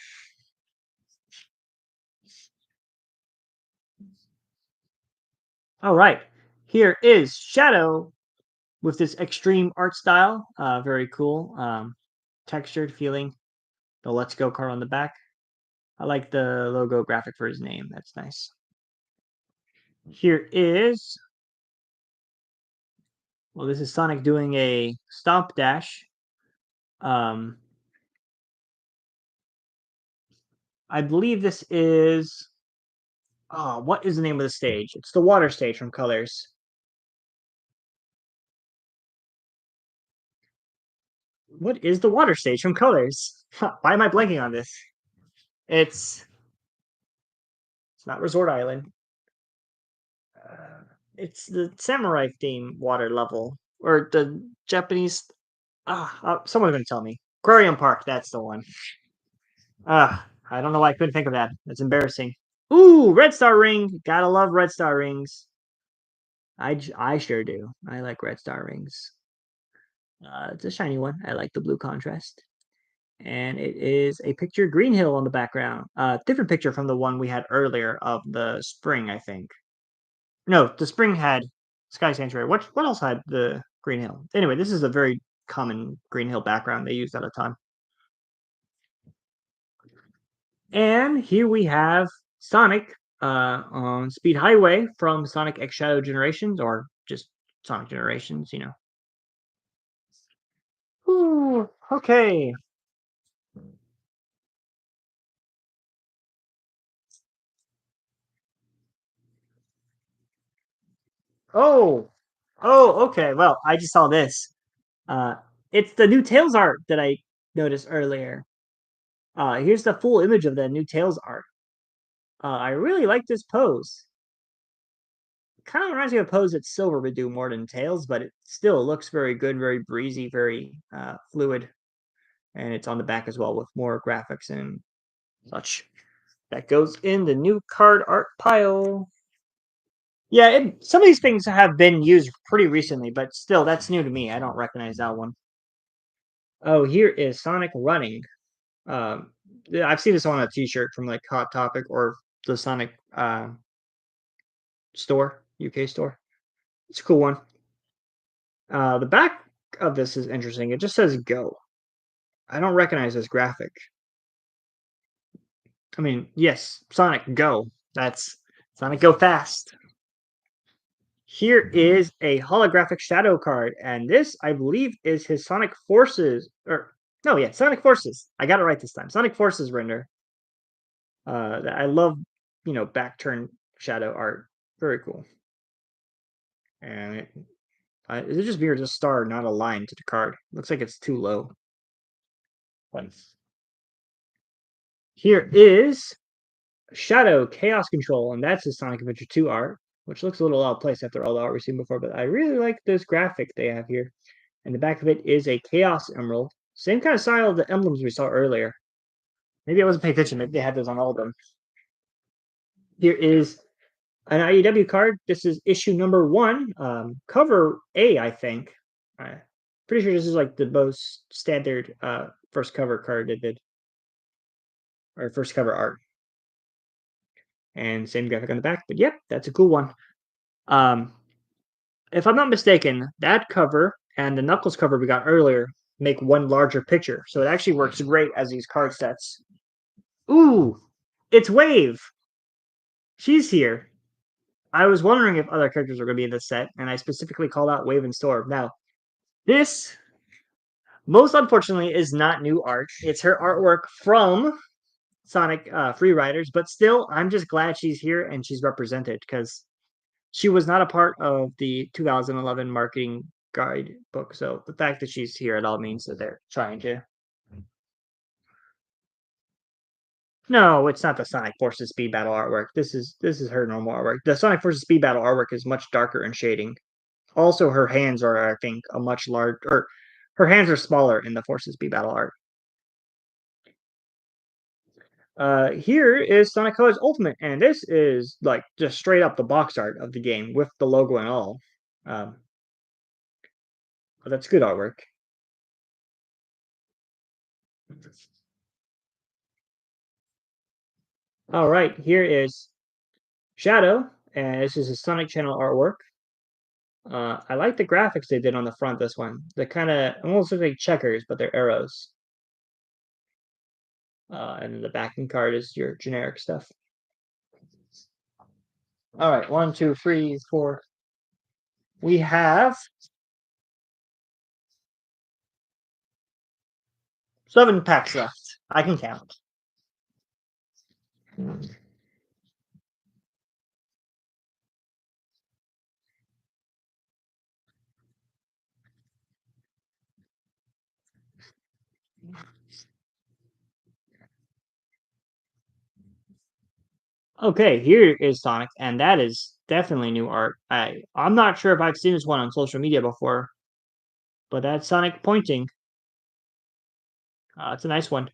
Speaker 1: All right, here is Shadow with this extreme art style. Very cool. Textured feeling. The Let's Go card on the back. I like the logo graphic for his name. That's nice. Here is, well, this is Sonic doing a stomp dash. I believe this is, oh, what is the name of the stage? It's the water stage from Colors. What is the water stage from Colors? Why am I blanking on this? It's not Resort Island. It's the samurai theme water level or the Japanese. Someone's gonna tell me. Aquarium Park. That's the one. I don't know why I couldn't think of that. That's embarrassing. Ooh, Red Star ring. Gotta love Red Star rings. I sure do. I like Red Star rings. It's a shiny one. I like the blue contrast. And it is a picture of Green Hill on the background. Different picture from the one we had earlier of the spring, I think. No, the spring had Sky Sanctuary. What else had the Green Hill? Anyway, this is a very common Green Hill background they used at a time. And here we have Sonic on Speed Highway from Sonic X Shadow Generations, or just Sonic Generations, you know. Ooh, okay. Oh, okay. Well, I just saw this. Uh, it's the new Tails art that I noticed earlier. Here's the full image of the new Tails art. I really like this pose. Kind of reminds me of a pose that Silver would do more than Tails, but it still looks very good, very breezy, very fluid. And it's on the back as well with more graphics and such. That goes in the new card art pile. Yeah, some of these things have been used pretty recently, but still, that's new to me. I don't recognize that one. Oh, here is Sonic running. Yeah, I've seen this on a T-shirt from like Hot Topic or the Sonic store, UK store. It's a cool one. The back of this is interesting. It just says "Go." I don't recognize this graphic. I mean, yes, Sonic Go. That's Sonic Go Fast. Here is a holographic shadow card, and this, I believe, is his Sonic Forces, or no, yeah, Sonic Forces. I got it right this time. Sonic Forces render. I love, back turn shadow art. Very cool. And it's just weird, a star, not a line to the card. Looks like it's too low. But here is Shadow Chaos Control, and that's his Sonic Adventure 2 art, which looks a little out of place after all the art we've seen before, but I really like this graphic they have here. And the back of it is a Chaos Emerald. Same kind of style of the emblems we saw earlier. Maybe I wasn't paying attention. Maybe they had those on all of them. Here is an IEW card. This is issue number 1, cover A, I think. Pretty sure this is like the most standard first cover card they did, or first cover art. And same graphic on the back. But yep, that's a cool one. If I'm not mistaken, that cover and the Knuckles cover we got earlier make one larger picture. So it actually works great as these card sets. Ooh, it's Wave. She's here. I was wondering if other characters were going to be in this set, and I specifically called out Wave and Storm. Now, this, most unfortunately, is not new art. It's her artwork from Sonic Free Riders, but still, I'm just glad she's here and she's represented because she was not a part of the 2011 marketing guidebook. So the fact that she's here at all means that they're trying to. No, it's not the Sonic Forces Speed Battle artwork. This is her normal artwork. The Sonic Forces Speed Battle artwork is much darker in shading. Also, her hands are, I think, a much larger, or her hands are smaller in the Forces Speed Battle art. Here is Sonic Colors Ultimate, and this is like just straight up the box art of the game with the logo and all. But that's good artwork. All right, here is Shadow, and this is a Sonic Channel artwork. I like the graphics they did on the front. This one, they kind of almost look like checkers, but they're arrows. And then the backing card is your generic stuff. All right, 1, 2, 3, 4. We have 7 packs left. I can count. Okay, here is Sonic, and that is definitely new art. I'm not sure if I've seen this one on social media before, but that's Sonic pointing. It's a nice one.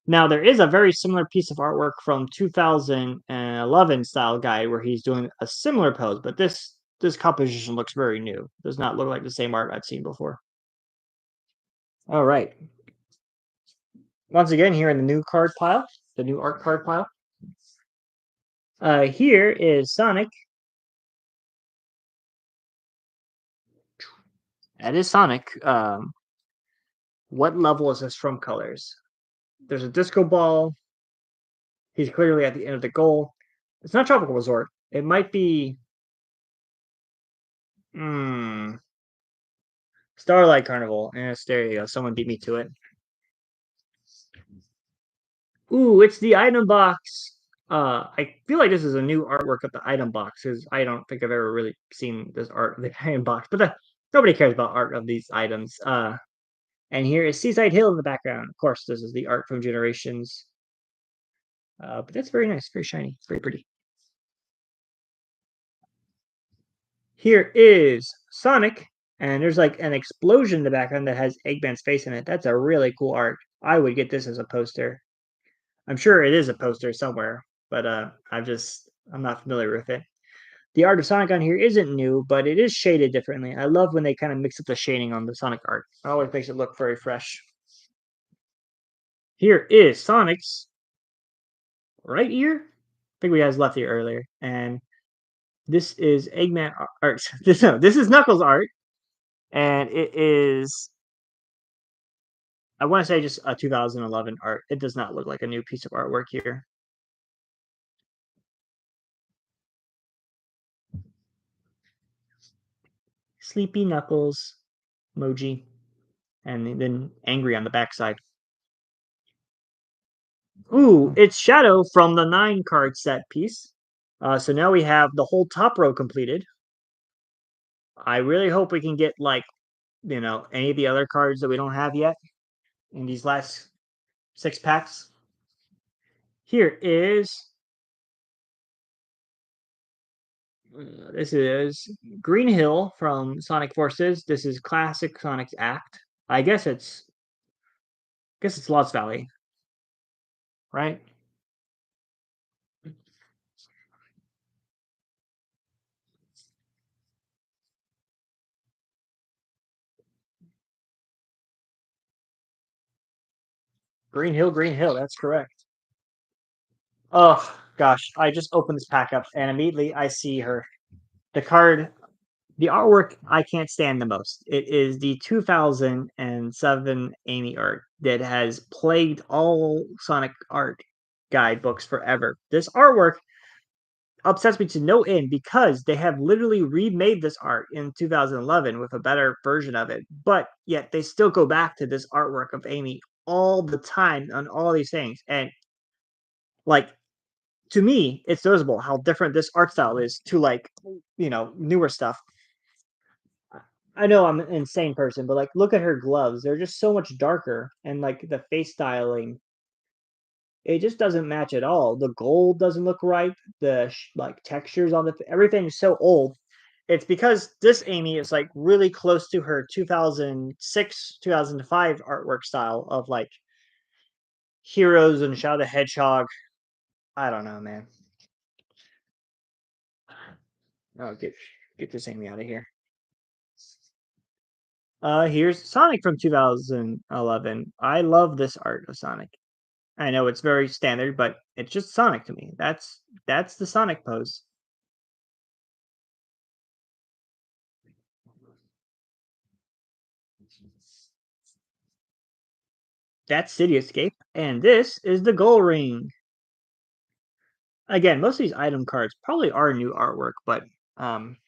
Speaker 1: Now there is a very similar piece of artwork from 2011 style guide where he's doing a similar pose, but this composition looks very new. Does not look like the same art I've seen before. All right. Once again, here in the new card pile, the new art card pile. Here is Sonic. That is Sonic. What level is this from colors? There's a disco ball. He's clearly at the end of the goal. It's not Tropical Resort. It might be Starlight Carnival. Yes, there you go. Someone beat me to it. Ooh, it's the item box. I feel like this is a new artwork of the item box because I don't think I've ever really seen this art of the item box. But nobody cares about art of these items. And here is Seaside Hill in the background. Of course, this is the art from Generations. But that's very nice, very shiny, very pretty. Here is Sonic, and there's like an explosion in the background that has Eggman's face in it. That's a really cool art. I would get this as a poster. I'm sure it is a poster somewhere, but I'm not familiar with it. The art of Sonic on here isn't new, but it is shaded differently. I love when they kind of mix up the shading on the Sonic art. It always makes it look very fresh. Here is Sonic's right ear. I think we had his left ear earlier. And this is Eggman art. This is Knuckles art. And it is, I want to say, just a 2011 art. It does not look like a new piece of artwork here. Sleepy Knuckles emoji. And then angry on the backside. Ooh, it's Shadow from the 9-card set piece. So now we have the whole top row completed. I really hope we can get, like, any of the other cards that we don't have yet in these last 6 packs. Here is this is Green Hill from Sonic Forces. This is classic Sonic's Act. I guess it's Lost Valley, right? Green Hill, Green Hill. That's correct. Oh gosh, I just opened this pack up and immediately I see her. The card, the artwork I can't stand the most. It is the 2007 Amy art that has plagued all Sonic art guidebooks forever. This artwork upsets me to no end because they have literally remade this art in 2011 with a better version of it, but yet they still go back to this artwork of Amy all the time on all these things. And, like, to me, it's noticeable how different this art style is to, like, newer stuff. I know I'm an insane person, but, like, look at her gloves. They're just so much darker, and, like, the face styling, it just doesn't match at all. The gold doesn't look right. The like textures on the everything is so old. It's because this Amy is, like, really close to her 2006, 2005 artwork style of, like, Heroes and Shadow the Hedgehog. I don't know, man. Oh, get this Amy out of here. Here's Sonic from 2011. I love this art of Sonic. I know it's very standard, but it's just Sonic to me. That's the Sonic pose. That's City Escape, and this is the Goal Ring. Again, most of these item cards probably are new artwork, but um,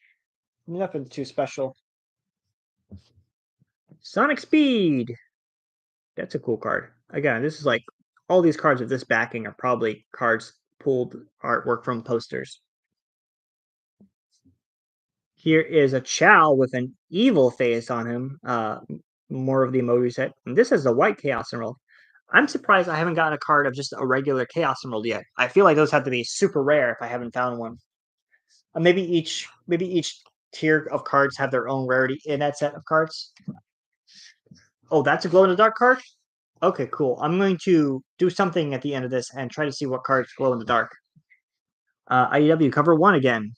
Speaker 1: nothing too special. Sonic Speed. That's a cool card. Again, this is like all these cards with this backing are probably cards pulled artwork from posters. Here is a Chow with an evil face on him. More of the emoji set. And this is a white Chaos Emerald. I'm surprised I haven't gotten a card of just a regular Chaos Emerald yet. I feel like those have to be super rare if I haven't found one. Maybe each tier of cards have their own rarity in that set of cards. Oh, that's a glow in the dark card? Okay, cool. I'm going to do something at the end of this and try to see what cards glow in the dark. IDW cover 1 again.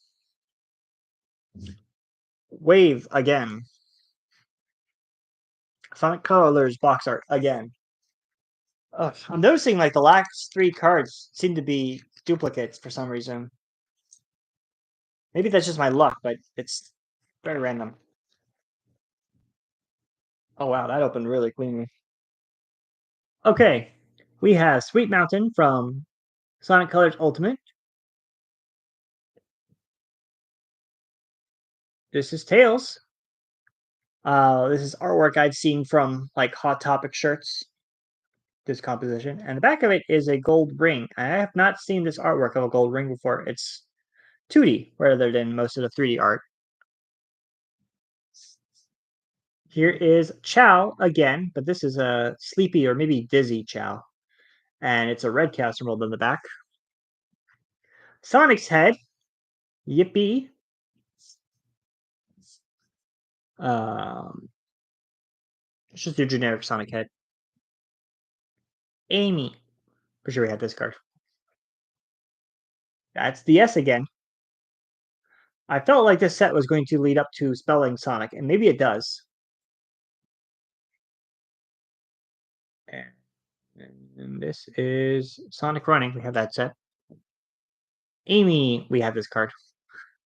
Speaker 1: Wave again. Sonic Colors box art again. Ugh, I'm noticing, like, the last 3 cards seem to be duplicates for some reason. Maybe that's just my luck, but it's very random. Oh wow, that opened really cleanly. Okay, we have Sweet Mountain from Sonic Colors Ultimate. This is Tails. This is artwork I've seen from, like, Hot Topic shirts. This composition, and the back of it is a gold ring. I have not seen this artwork of a gold ring before. It's 2D rather than most of the 3D art. Here is Chow again, but this is a sleepy or maybe dizzy Chow, and it's a red Chaos Emerald in the back. Sonic's head, Yippee. It's just your generic Sonic head. Amy. For sure we had this card. That's the S again. I felt like this set was going to lead up to Spelling Sonic, and maybe it does. And this is Sonic Running. We have that set. Amy, we have this card.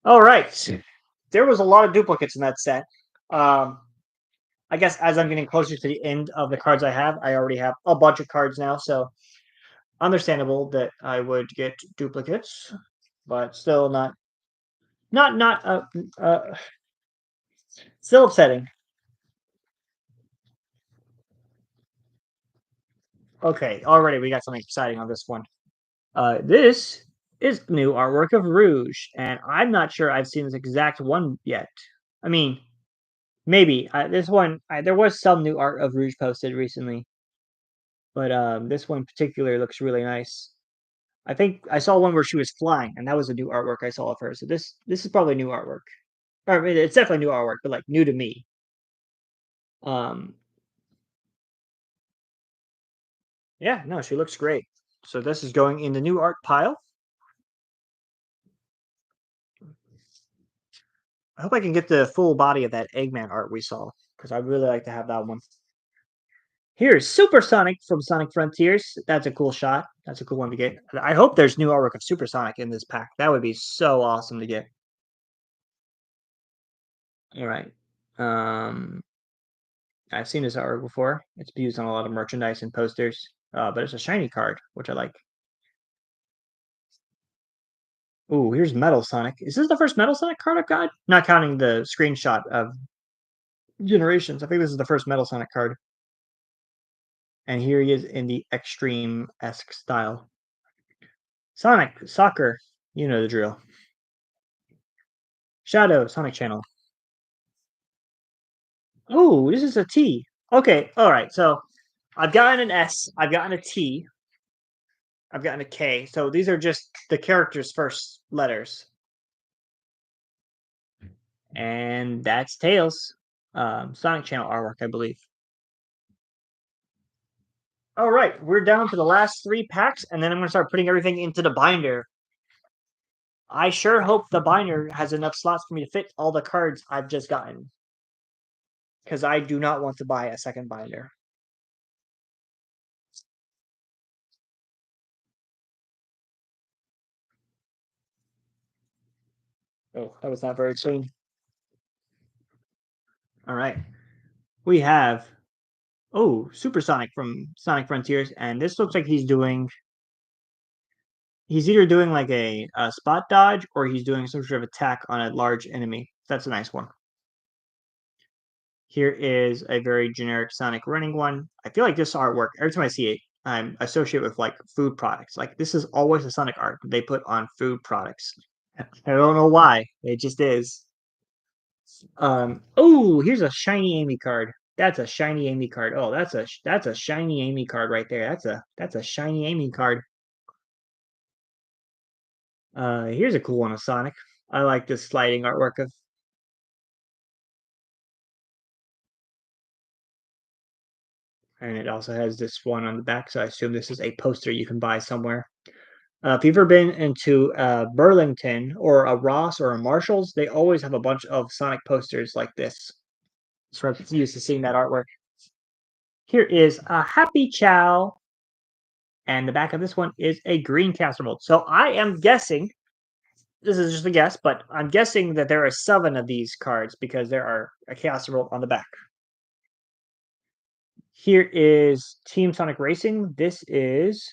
Speaker 1: All right. There was a lot of duplicates in that set. I guess as I'm getting closer to the end of the cards I already have a bunch of cards now, so understandable that I would get duplicates, but still not still upsetting. Okay, already we got something exciting on this one. This is new artwork of Rouge, and I'm not sure I've seen this exact one yet. I mean, maybe this one. There was some new art of Rouge posted recently, but this one in particular looks really nice. I think I saw one where she was flying, and that was a new artwork I saw of her. So this is probably new artwork. Or, I mean, it's definitely new artwork, but like new to me. Um, yeah, no, she looks great. So this is going in the new art pile. I hope I can get the full body of that Eggman art we saw, because I'd really like to have that one. Here's Supersonic from Sonic Frontiers. That's a cool shot. That's a cool one to get. I hope there's new artwork of Supersonic in this pack. That would be so awesome to get. All right. I've seen this artwork before. It's used on a lot of merchandise and posters, but it's a shiny card, which I like. Ooh, here's Metal Sonic. Is this the first Metal Sonic card I've got? Not counting the screenshot of Generations. I think this is the first Metal Sonic card. And here he is in the Extreme-esque style. Sonic, Soccer, you know the drill. Shadow, Sonic Channel. Oh, this is a T. Okay, all right. So I've gotten an S, I've gotten a T, I've gotten a K. So these are just the character's first letters. And that's Tails. Sonic Channel artwork, I believe. All right, we're down to the last 3 packs, and then I'm going to start putting everything into the binder. I sure hope the binder has enough slots for me to fit all the cards I've just gotten, because I do not want to buy a second binder. Oh, that was not very clean. All right. We have, Supersonic from Sonic Frontiers, and this looks like he's either doing like a spot dodge or he's doing some sort of attack on a large enemy. That's a nice one. Here is a very generic Sonic running one. I feel like this artwork, every time I see it, I'm associated with like food products. Like this is always a Sonic art they put on food products. I don't know why. It just is. Oh, here's a shiny Amy card. That's a shiny Amy card. Oh, that's a shiny Amy card right there. That's a shiny Amy card. Here's a cool one of Sonic. I like this sliding artwork of. And it also has this one on the back, so I assume this is a poster you can buy somewhere. If you've ever been into Burlington or a Ross or a Marshalls, they always have a bunch of Sonic posters like this. So I'm used to seeing that artwork. Here is a Happy Chow, and the back of this one is a green caster mold. So I am guessing, this is just a guess, but I'm guessing that there are 7 of these cards because there are a caster mold on the back. Here is Team Sonic Racing. This is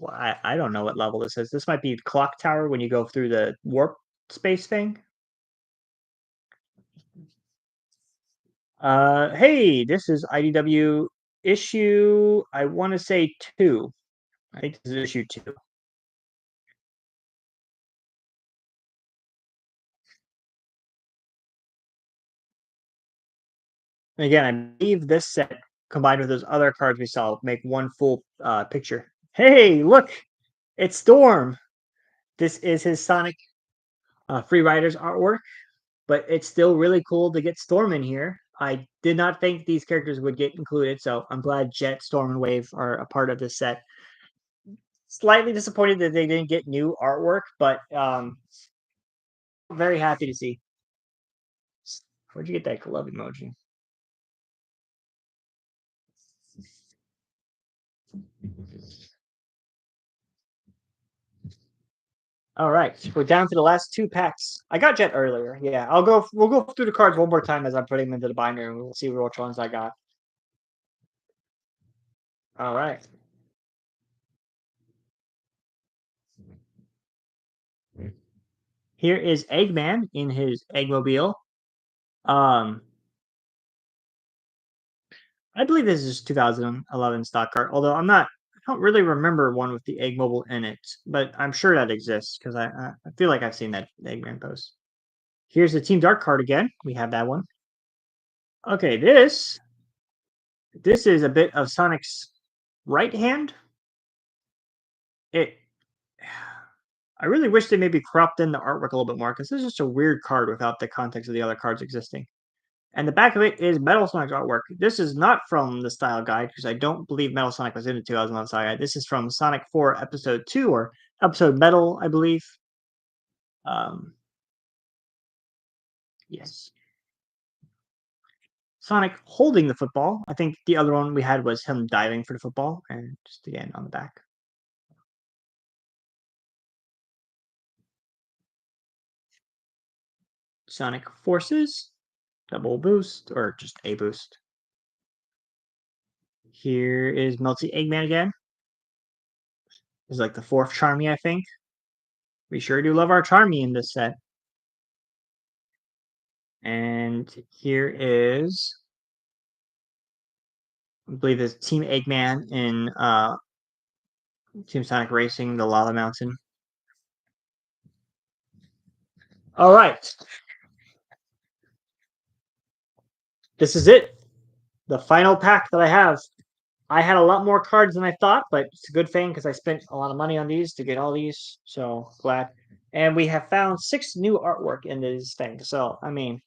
Speaker 1: I don't know what level this is. This might be Clock Tower when you go through the warp space thing. Hey, this is IDW issue, I want to say 2. I think this is issue 2. And again, I believe this set combined with those other cards we saw make one full picture. Hey, look, it's Storm. This is his Sonic Free Riders artwork, but it's still really cool to get Storm in here. I did not think these characters would get included, so I'm glad Jet, Storm, and Wave are a part of this set. Slightly disappointed that they didn't get new artwork, but very happy to see. Where'd you get that glove emoji? All right, we're down to the last two packs. I got Jet earlier. Yeah, I'll go. We'll go through the cards one more time as I put them into the binder, and we'll see which ones I got. All right. Here is Eggman in his Eggmobile. Um, I believe this is 2011 stock art, although I don't really remember one with the Egg Mobile in it, but I'm sure that exists because I feel like I've seen that Eggman post. Here's the Team Dark card again. We have that one. Okay, this is a bit of Sonic's right hand. It I really wish they maybe cropped in the artwork a little bit more because this is just a weird card without the context of the other cards existing. And the back of it is Metal Sonic's artwork. This is not from the style guide because I don't believe Metal Sonic was in the 2011 style guide. This is from Sonic 4 Episode 2 or Episode Metal, I believe. Um, yes. Sonic holding the football. I think the other one we had was him diving for the football, and just again on the back. Sonic Forces, double boost, or just a boost. Here is Melty Eggman again. This is like the fourth Charmy, I think. We sure do love our Charmy in this set. And here is, I believe, it's Team Eggman in Team Sonic Racing, the Lava Mountain. All right. This is it. The final pack that I have. I had a lot more cards than I thought, but it's a good thing because I spent a lot of money on these to get all these. So glad. And we have found 6 new artwork in these things. So, I mean,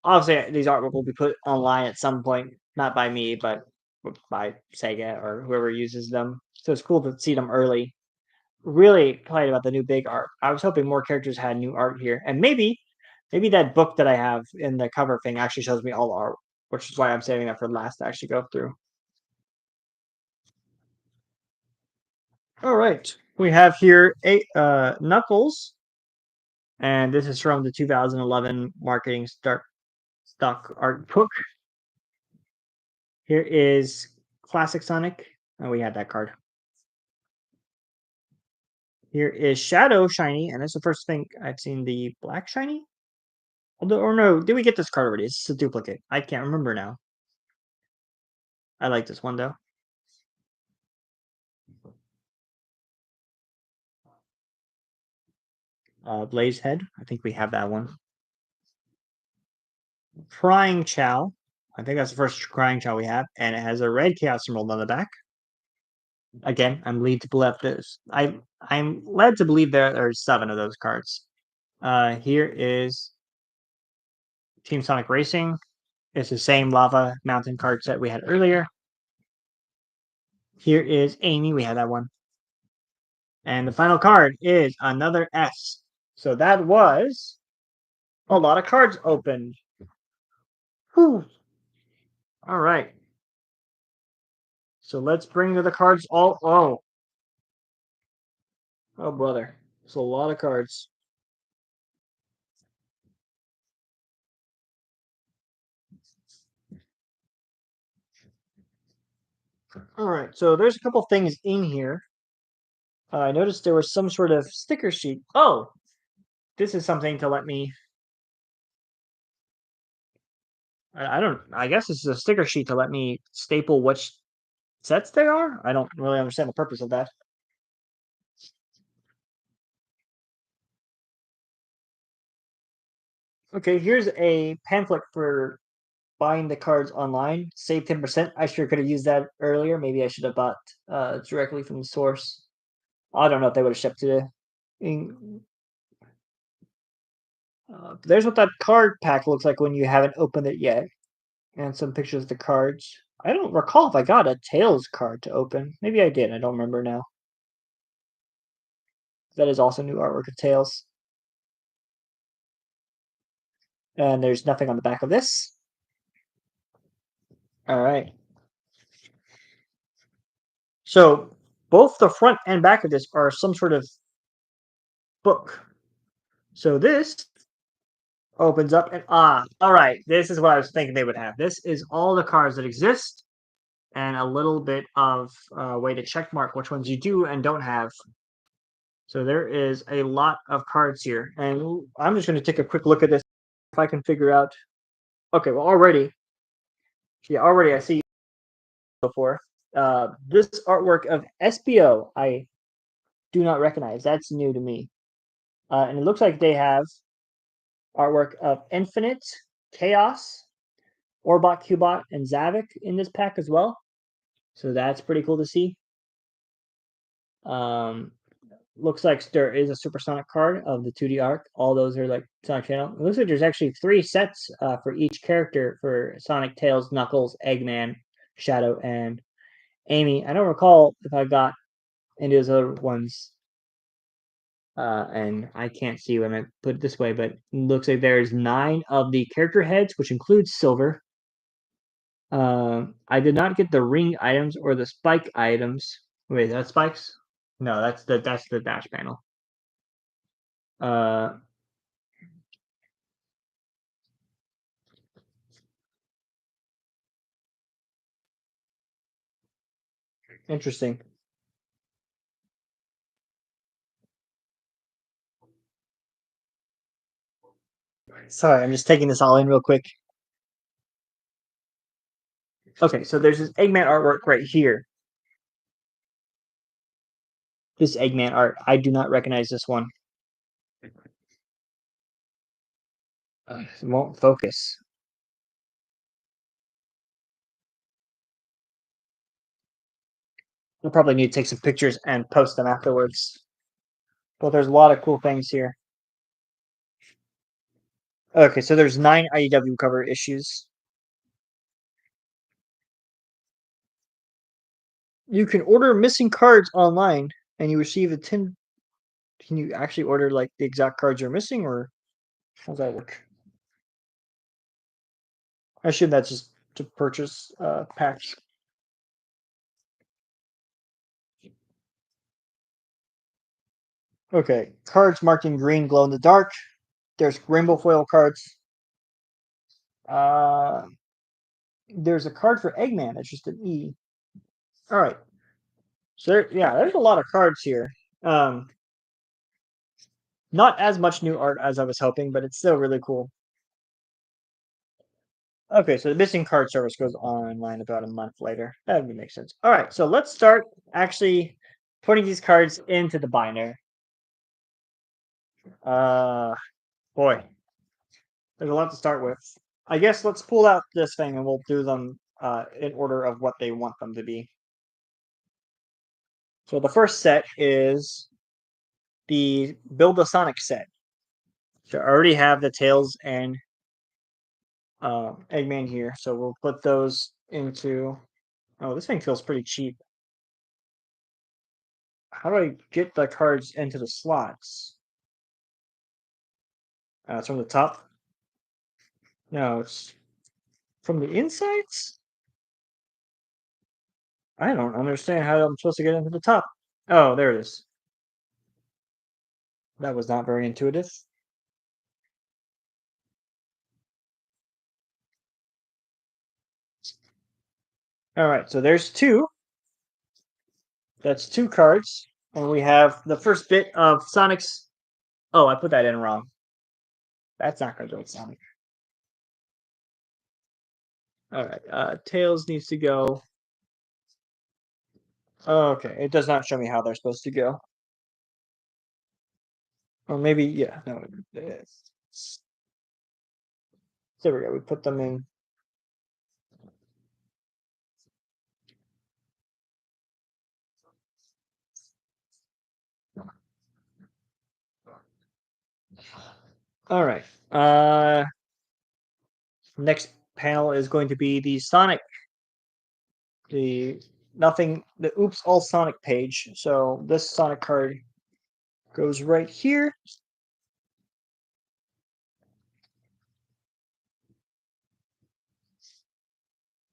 Speaker 1: obviously these artwork will be put online at some point, not by me, but by Sega or whoever uses them. So it's cool to see them early. Really excited about the new big art. I was hoping more characters had new art here, and maybe that book that I have in the cover thing actually shows me all the art, which is why I'm saving that for last to actually go through. All right, we have here Knuckles, and this is from the 2011 marketing stock art book. Here is Classic Sonic. Oh, we had that card. Here is Shadow Shiny, and it's the first thing I've seen the black shiny. Although, or no, did we get this card already? It's a duplicate. I can't remember now. I like this one though. Blaze Head. I think we have that one. Crying Chow. I think that's the first Crying Chow we have, and it has a red Chaos Emerald on the back. Again, I'm led to believe this. I'm led to believe there are 7 of those cards. Here is Team Sonic Racing. It's the same Lava Mountain card set we had earlier. Here is Amy. We had that one. And the final card is another S. So that was a lot of cards opened. Whew. All right. So let's bring the cards all. Oh, brother. It's a lot of cards. All right. So there's a couple things in here. I noticed there was some sort of sticker sheet. Oh, this is something to let me. I don't. I guess this is a sticker sheet to let me staple which sets they are. I don't really understand the purpose of that. Okay, here's a pamphlet for buying the cards online. Save 10%. I sure could have used that earlier. Maybe I should have bought directly from the source. I don't know if they would have shipped to the. There's what that card pack looks like when you haven't opened it yet, and some pictures of the cards. I don't recall if I got a Tails card to open. Maybe I did. I don't remember now. That is also new artwork of Tails. And there's nothing on the back of this. All right. So both the front and back of this are some sort of book. So this opens up and all right. This is what I was thinking they would have. This is all the cards that exist and a little bit of way to check mark which ones you do and don't have. So there is a lot of cards here, and I'm just going to take a quick look at this if I can figure out. Okay, well already I see before. This artwork of SBO I do not recognize. That's new to me. And it looks like they have artwork of Infinite, Chaos, Orbot, Cubot, and Zavik in this pack as well. So that's pretty cool to see. Looks like there is a Supersonic card of the 2D arc. All those are like Sonic Channel. It looks like there's actually 3 sets for each character for Sonic, Tails, Knuckles, Eggman, Shadow, and Amy. I don't recall if I got any of those other ones. And I can't see when I put it this way, but it looks like there's 9 of the character heads, which includes Silver. I did not get the ring items or the spike items. Wait, that's spikes? No, that's the dash panel. Uh, Interesting. Sorry, I'm just taking this all in real quick. Okay, so there's this Eggman artwork right here. This Eggman art, I do not recognize this one. It won't focus. I'll probably need to take some pictures and post them afterwards. But there's a lot of cool things here. Okay, so there's 9 IDW cover issues. You can order missing cards online, and you receive a 10. Can you actually order like the exact cards you're missing, or how does that work? I assume that's just to purchase packs. Okay, cards marked in green glow in the dark. There's rainbow foil cards. Uh, there's a card for Eggman. It's just an E. All right. So there's a lot of cards here. Not as much new art as I was hoping, but it's still really cool. Okay, so the missing card service goes online about a month later. That would make sense. All right, so let's start actually putting these cards into the binder. Boy, there's a lot to start with. I guess let's pull out this thing and we'll do them in order of what they want them to be. So the first set is the Build a Sonic set. So I already have the Tails and Eggman here, so we'll put those into. Oh, this thing feels pretty cheap. How do I get the cards into the slots? It's from the top. No, it's from the insides. I don't understand how I'm supposed to get into the top. Oh, there it is. That was not very intuitive. All right, so there's 2. That's 2 cards, and we have the first bit of Sonic's. Oh, I put that in wrong. That's not going to go with Sonic. All right, Tails needs to go. Okay, it does not show me how they're supposed to go. Or maybe, yeah, no, it is. There we go. We put them in. All right. Next panel is going to be the Sonic, the Oops All Sonic page. So this Sonic card goes right here.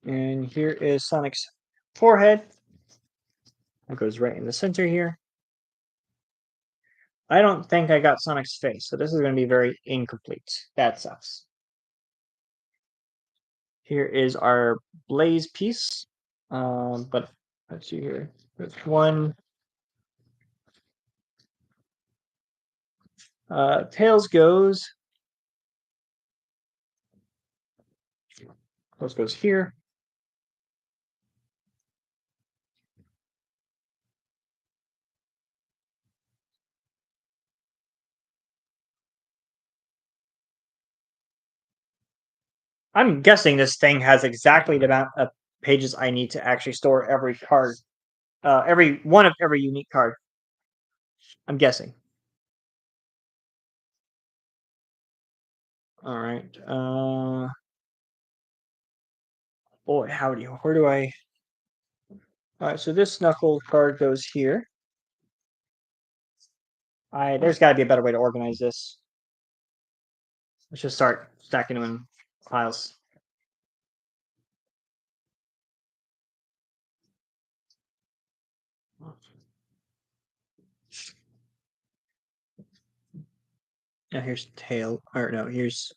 Speaker 1: And here is Sonic's forehead. It goes right in the center here. I don't think I got Sonic's face, so this is going to be very incomplete. That sucks. Here is our Blaze piece. But let's see here. There's one. Tails goes. Tails goes here. I'm guessing this thing has exactly the amount of pages I need to actually store every card. Every one of every unique card. I'm guessing. All right. Boy, howdy. Where do I? All right. So this Knuckles card goes here. There's got to be a better way to organize this. Let's just start stacking them in piles. Now here's tail. Or no, here's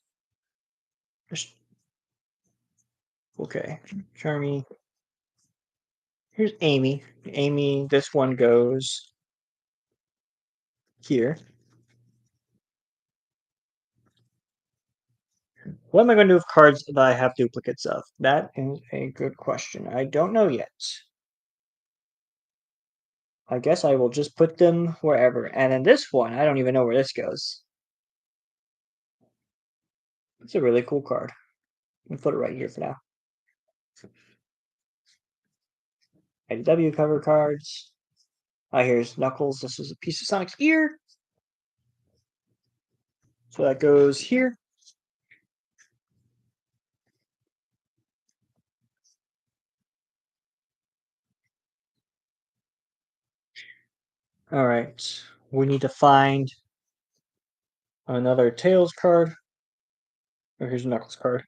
Speaker 1: okay. Charmy. Here's Amy. Amy, this one goes here. What am I going to do with cards that I have duplicates of? That is a good question. I don't know yet. I guess I will just put them wherever. And then this one, I don't even know where this goes. It's a really cool card. I'm put it right here for now. IDW cover cards. Here's Knuckles. This is a piece of Sonic's ear. So that goes here. All right. We need to find another Tails card. Oh, here's a Knuckles card.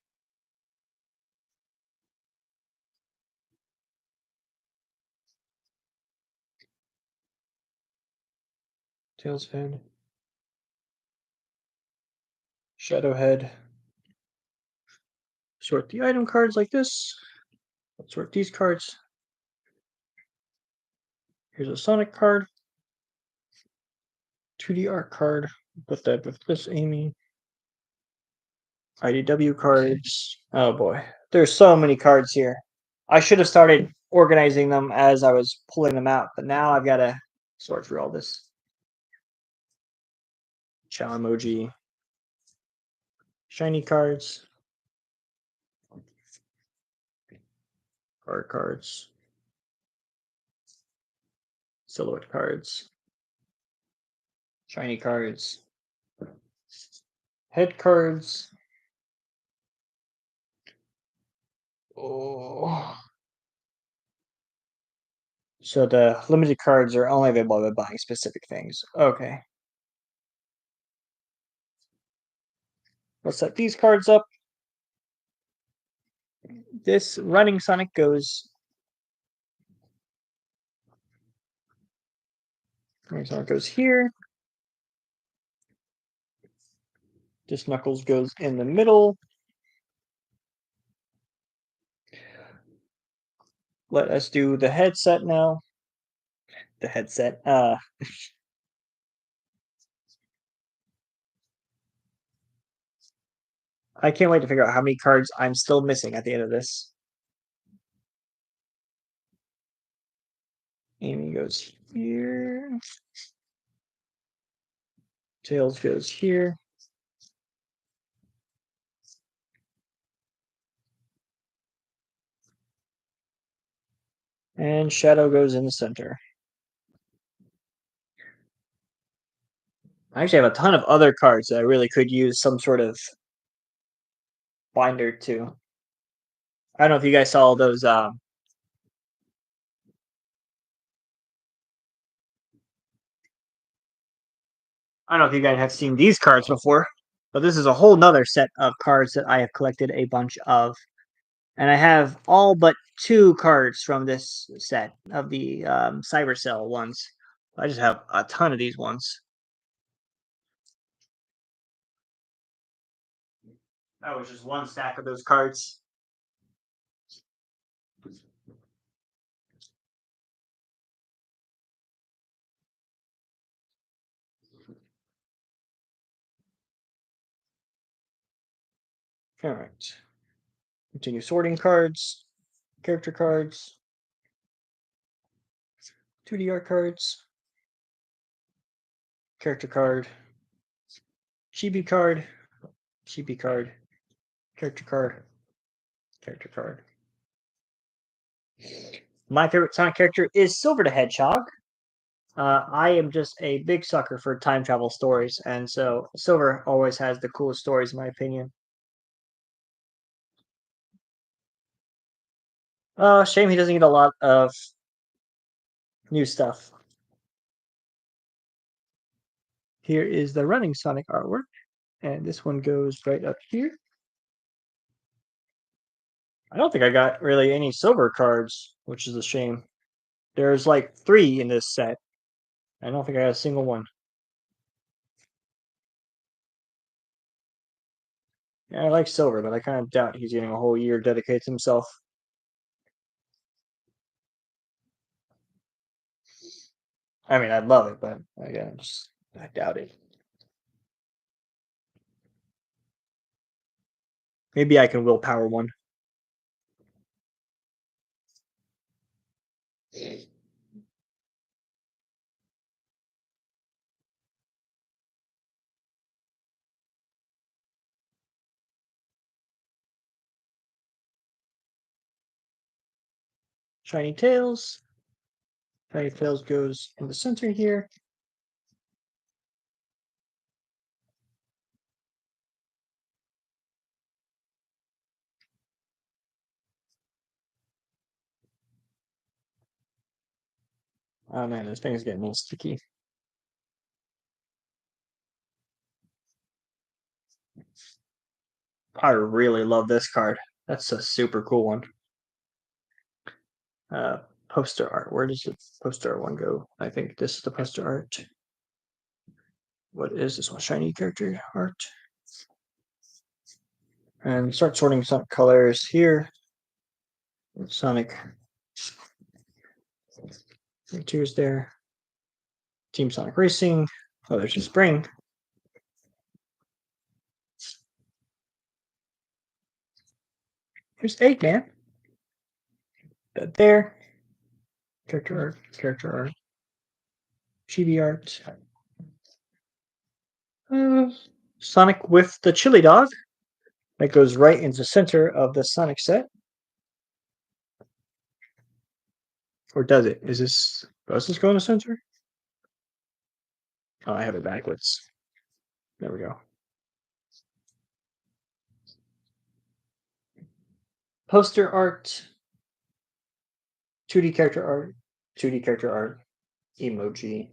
Speaker 1: Tails head. Shadow head. Sort the item cards like this. Let's sort these cards. Here's a Sonic card. 2D art card. Put that with this Amy. IDW cards. Oh boy. There's so many cards here. I should have started organizing them as I was pulling them out, but now I've got to sort through all this. Chow emoji. Shiny cards. Card cards. Silhouette cards. Shiny cards. Head cards. Oh. So the limited cards are only available by buying specific things. Okay. Let's set these cards up. This running Sonic goes. Running Sonic goes here. This Knuckles goes in the middle. Let us do the headset now. The headset. I can't wait to figure out how many cards I'm still missing at the end of this. Amy goes here. Tails goes here. And Shadow goes in the center. I actually have a ton of other cards that I really could use some sort of binder to. I don't know if you guys saw those I don't know if you guys have seen these cards before, but this is a whole nother set of cards that I have collected a bunch of. And I have all but 2 cards from this set of the Cyber Cell ones. I just have a ton of these ones. That was just one stack of those cards. All right. Continue sorting cards, character cards, 2D art cards, character card, chibi card, chibi card, character card, character card. My favorite Sonic character is Silver the Hedgehog. I am just a big sucker for time travel stories, and so Silver always has the coolest stories, in my opinion. Shame he doesn't get a lot of new stuff. Here is the running Sonic artwork, and this one goes right up here. I don't think I got really any silver cards, which is a shame. There's like 3 in this set. I don't think I got a single one. Yeah, I like silver, but I kind of doubt he's getting a whole year dedicated to himself. I mean, I'd love it, but again, I doubt it. Maybe I can willpower one. Shiny Tails. Shiny Tails goes in the center here. Oh man, this thing is getting a little sticky. I really love this card. That's a super cool one. Poster art. Where does the poster art one go? I think this is the poster art. What is this one? Shiny character art. And start sorting Sonic colors here. Sonic. Cheers there. Team Sonic Racing. Oh, there's a spring. Here's Eggman. That there. Character art. Character art. Chibi art. Sonic with the chili dog. That goes right into the center of the Sonic set. Or does it? Does this go in the center? Oh, I have it backwards. There we go. Poster art. 2D character art. 2D character art. Emoji.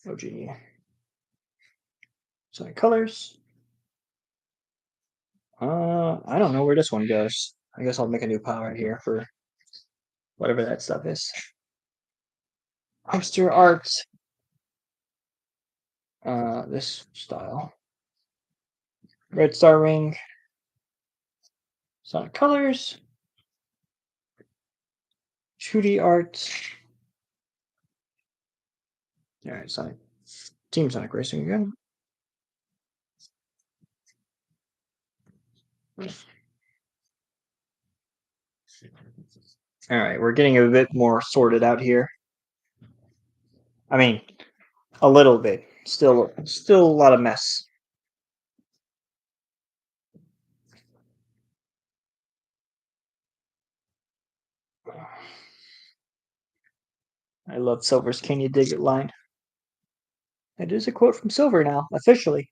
Speaker 1: Emoji. Sonic colors. I don't know where this one goes. I guess I'll make a new pile right here for whatever that stuff is. Poster art. This style. Red Star Ring. Sonic colors. 2D art. Alright, Sonic. Team Sonic Racing again. Alright, we're getting a bit more sorted out here. I mean, a little bit. Still a lot of mess. I love Silver's Can You Dig It line. It is a quote from Silver now, officially.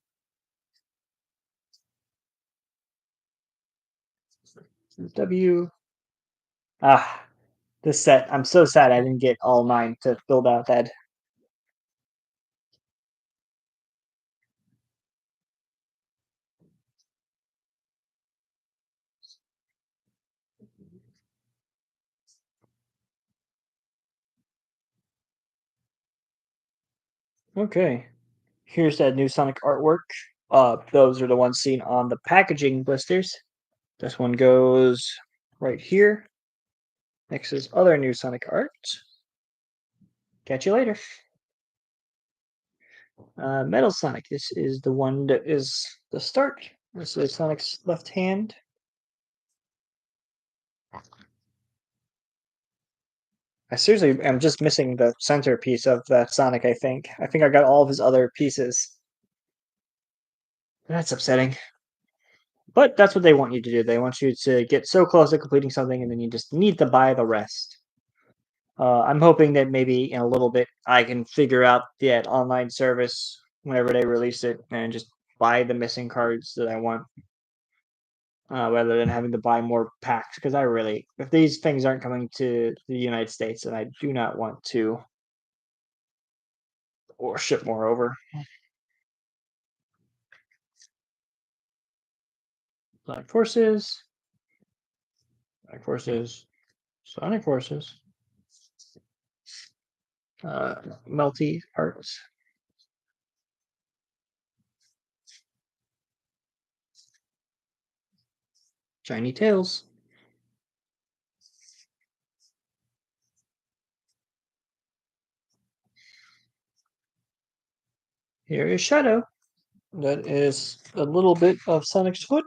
Speaker 1: W. This set. I'm so sad I didn't get all 9 to build out that Okay, here's that new Sonic artwork. Those are the ones seen on the packaging blisters. This one goes right here. Next is other new Sonic art. Catch you later. Metal Sonic. This is the one that is the start. This is Sonic's left hand. I seriously am just missing the centerpiece of that Sonic, I think. I think I got all of his other pieces. That's upsetting. But that's what they want you to do. They want you to get so close to completing something and then you just need to buy the rest. I'm hoping that maybe in a little bit I can figure out that online service whenever they release it and just buy the missing cards that I want, rather than having to buy more packs. Because I really, if these things aren't coming to the United States, then I do not want to or ship more over. Sonic Forces, Sonic Forces, Sonic Forces, uh, Melty Arts, Shiny Tails. Here is Shadow. That is a little bit of Sonic's foot.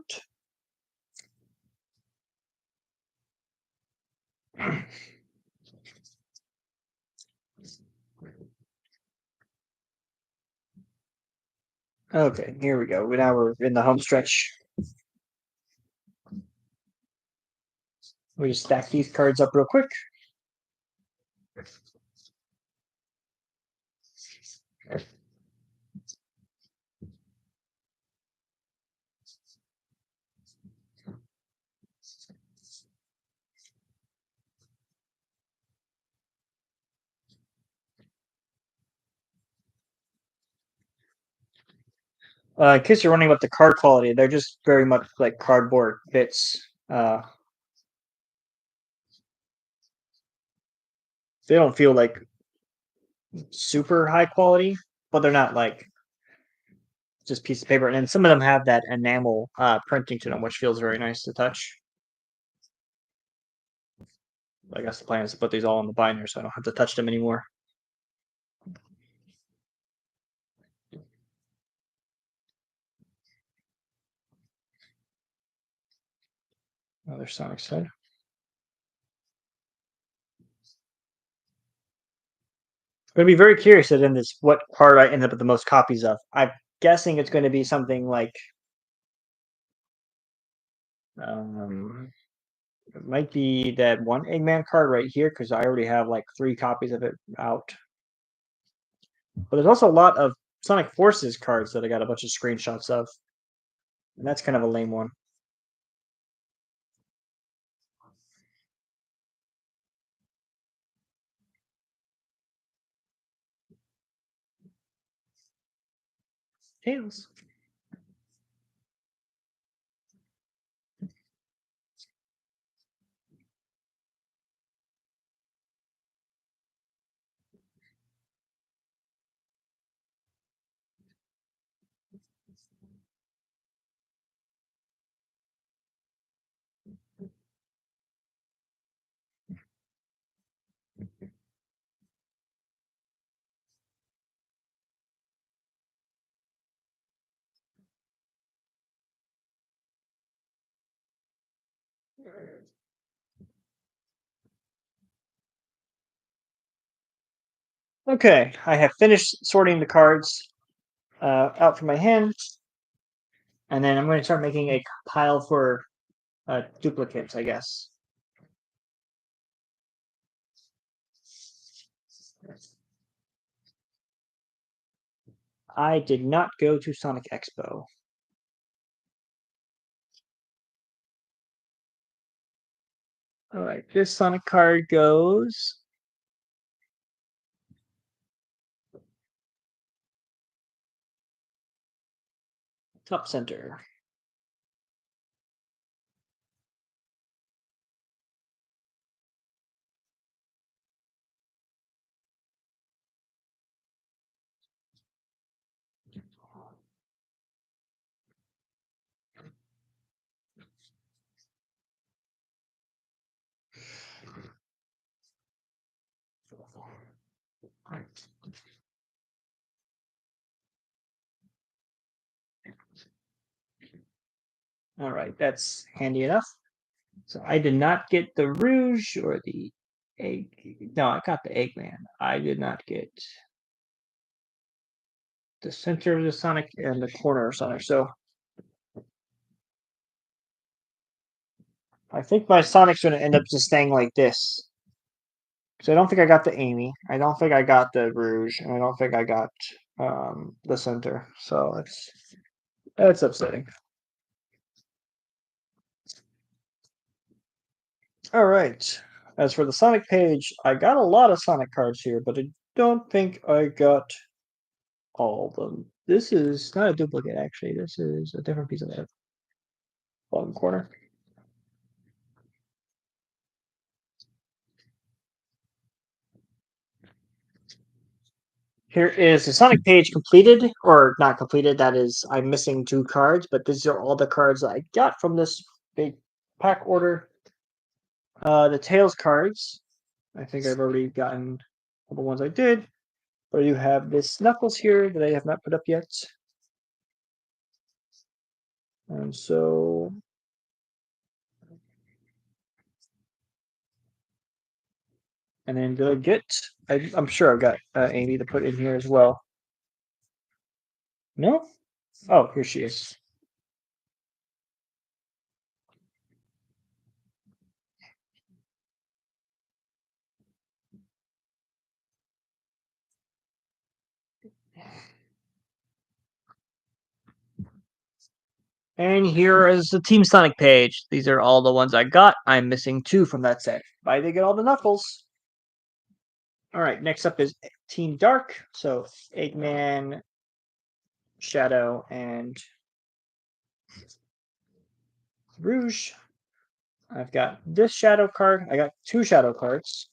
Speaker 1: Okay, here we go. Now we're in the home stretch. We just stack these cards up real quick. In case you're wondering about the card quality, they're just very much like cardboard bits. They don't feel like super high quality, but they're not like just piece of paper. And then some of them have that enamel printing to them, which feels very nice to touch. I guess the plan is to put these all in the binder so I don't have to touch them anymore. Another Sonic side. I'm gonna be very curious in this what card I end up with the most copies of. I'm guessing it's going to be something like um, it might be that one Eggman card right here because I already have like 3 copies of it out. But there's also a lot of Sonic Forces cards that I got a bunch of screenshots of, and that's kind of a lame one. Tails. Okay, I have finished sorting the cards out from my hand, and then I'm going to start making a pile for duplicates, I guess. I did not go to Sonic Expo. All right, this Sonic card goes top center. All right, that's handy enough. So I did not get the Rouge or the egg. No, I got the Eggman. I did not get the center of the Sonic and the corner of Sonic. So I think my Sonic's going to end up just staying like this. So I don't think I got the Amy. I don't think I got the Rouge, and I don't think I got the center. So that's upsetting. All right. As for the Sonic page, I got a lot of Sonic cards here, but I don't think I got all of them. This is not a duplicate, actually. This is a different piece of art. Bottom corner. Here is the Sonic page completed, or not completed. That is, I'm missing 2 cards, but these are all the cards I got from this big pack order. The Tails cards, I think I've already gotten all the ones I did, but you have this Knuckles here that I have not put up yet. And so and then did I get? I'm sure I've got Amy to put in here as well. No? Oh, here she is. And here is the Team Sonic page. These are all the ones I got. I'm missing 2 from that set. I did get all the Knuckles. All right, next up is Team Dark. So Eggman, Shadow, and Rouge. I've got this Shadow card. I got 2 Shadow cards.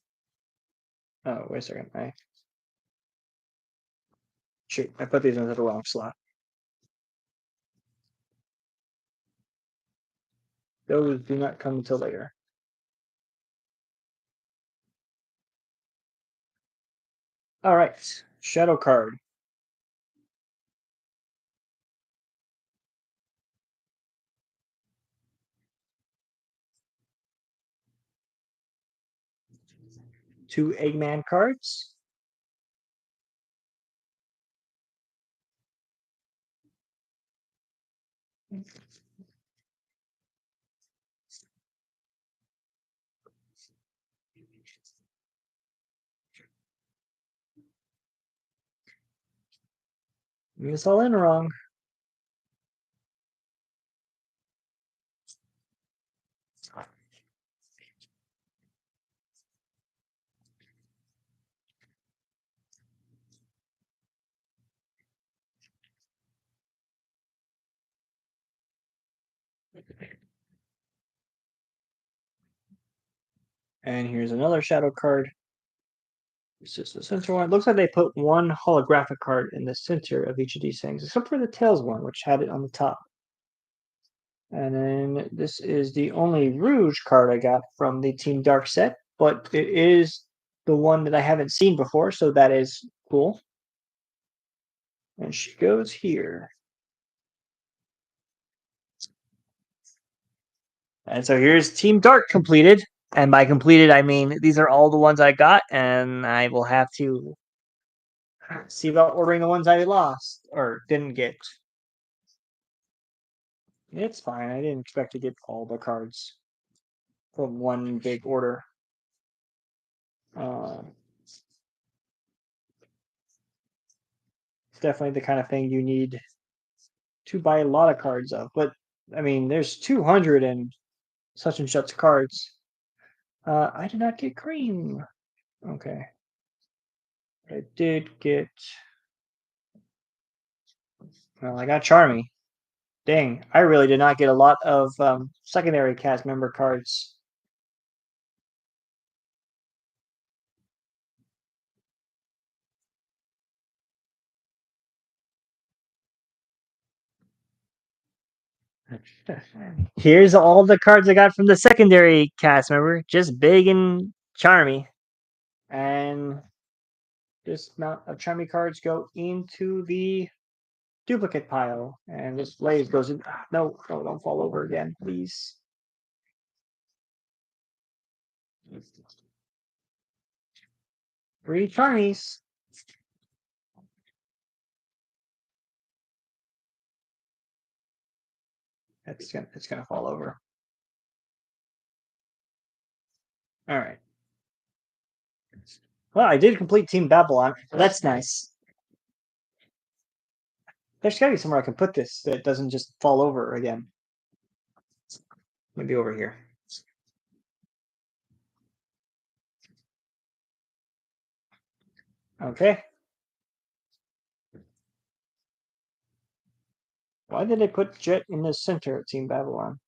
Speaker 1: Oh, wait a second. Shoot, I put these into the wrong slot. Those do not come until later. All right, Shadow card. Two Eggman cards. This all in wrong. And here's another Shadow card. This is the center one. It looks like they put one holographic card in the center of each of these things, except for the Tails one, which had it on the top. And then this is the only Rouge card I got from the Team Dark set, but it is the one that I haven't seen before, so that is cool. And she goes here. And so here's Team Dark completed. And by completed, I mean these are all the ones I got, and I will have to see about ordering the ones I lost or didn't get. It's fine. I didn't expect to get all the cards from one big order. It's definitely the kind of thing you need to buy a lot of cards of. But I mean, there's 200 and such and such cards. I did not get Cream. Okay. I did get. Well, I got Charmy. Dang, I really did not get a lot of secondary cast member cards. Here's all the cards I got from the secondary cast member, just big and charmy. And this amount of Chami cards go into the duplicate pile, and this blaze goes in. No, no, don't fall over again, please. 3 Charmies. It's gonna fall over. All right. Well, I did complete Team Babylon. That's nice. There's gotta be somewhere I can put this that doesn't just fall over again. Maybe over here. Okay. Why did they put Jet in the center of Team Babylon?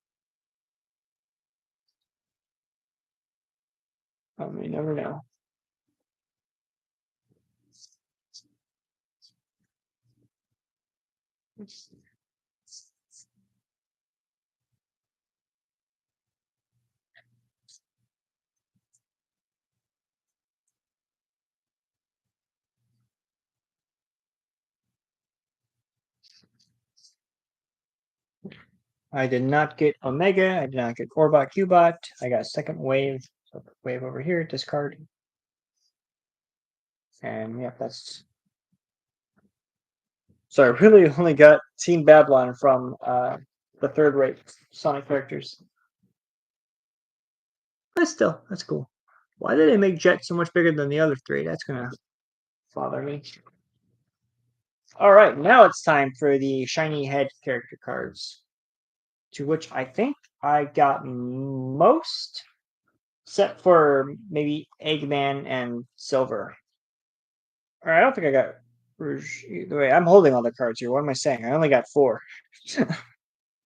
Speaker 1: We never know. I did not get Omega. I did not get Orbot Cubot. I got second wave. So wave over here, discard. And yeah, that's. So I really only got Team Babylon from the third rate Sonic characters. But still, that's cool. Why did they make Jet so much bigger than the other 3? That's gonna bother me. All right, now it's time for the shiny head character cards, to which I think I got most, except for maybe Eggman and Silver. All right, I don't think I got Rouge either way. I'm holding all the cards here. What am I saying? I only got 4.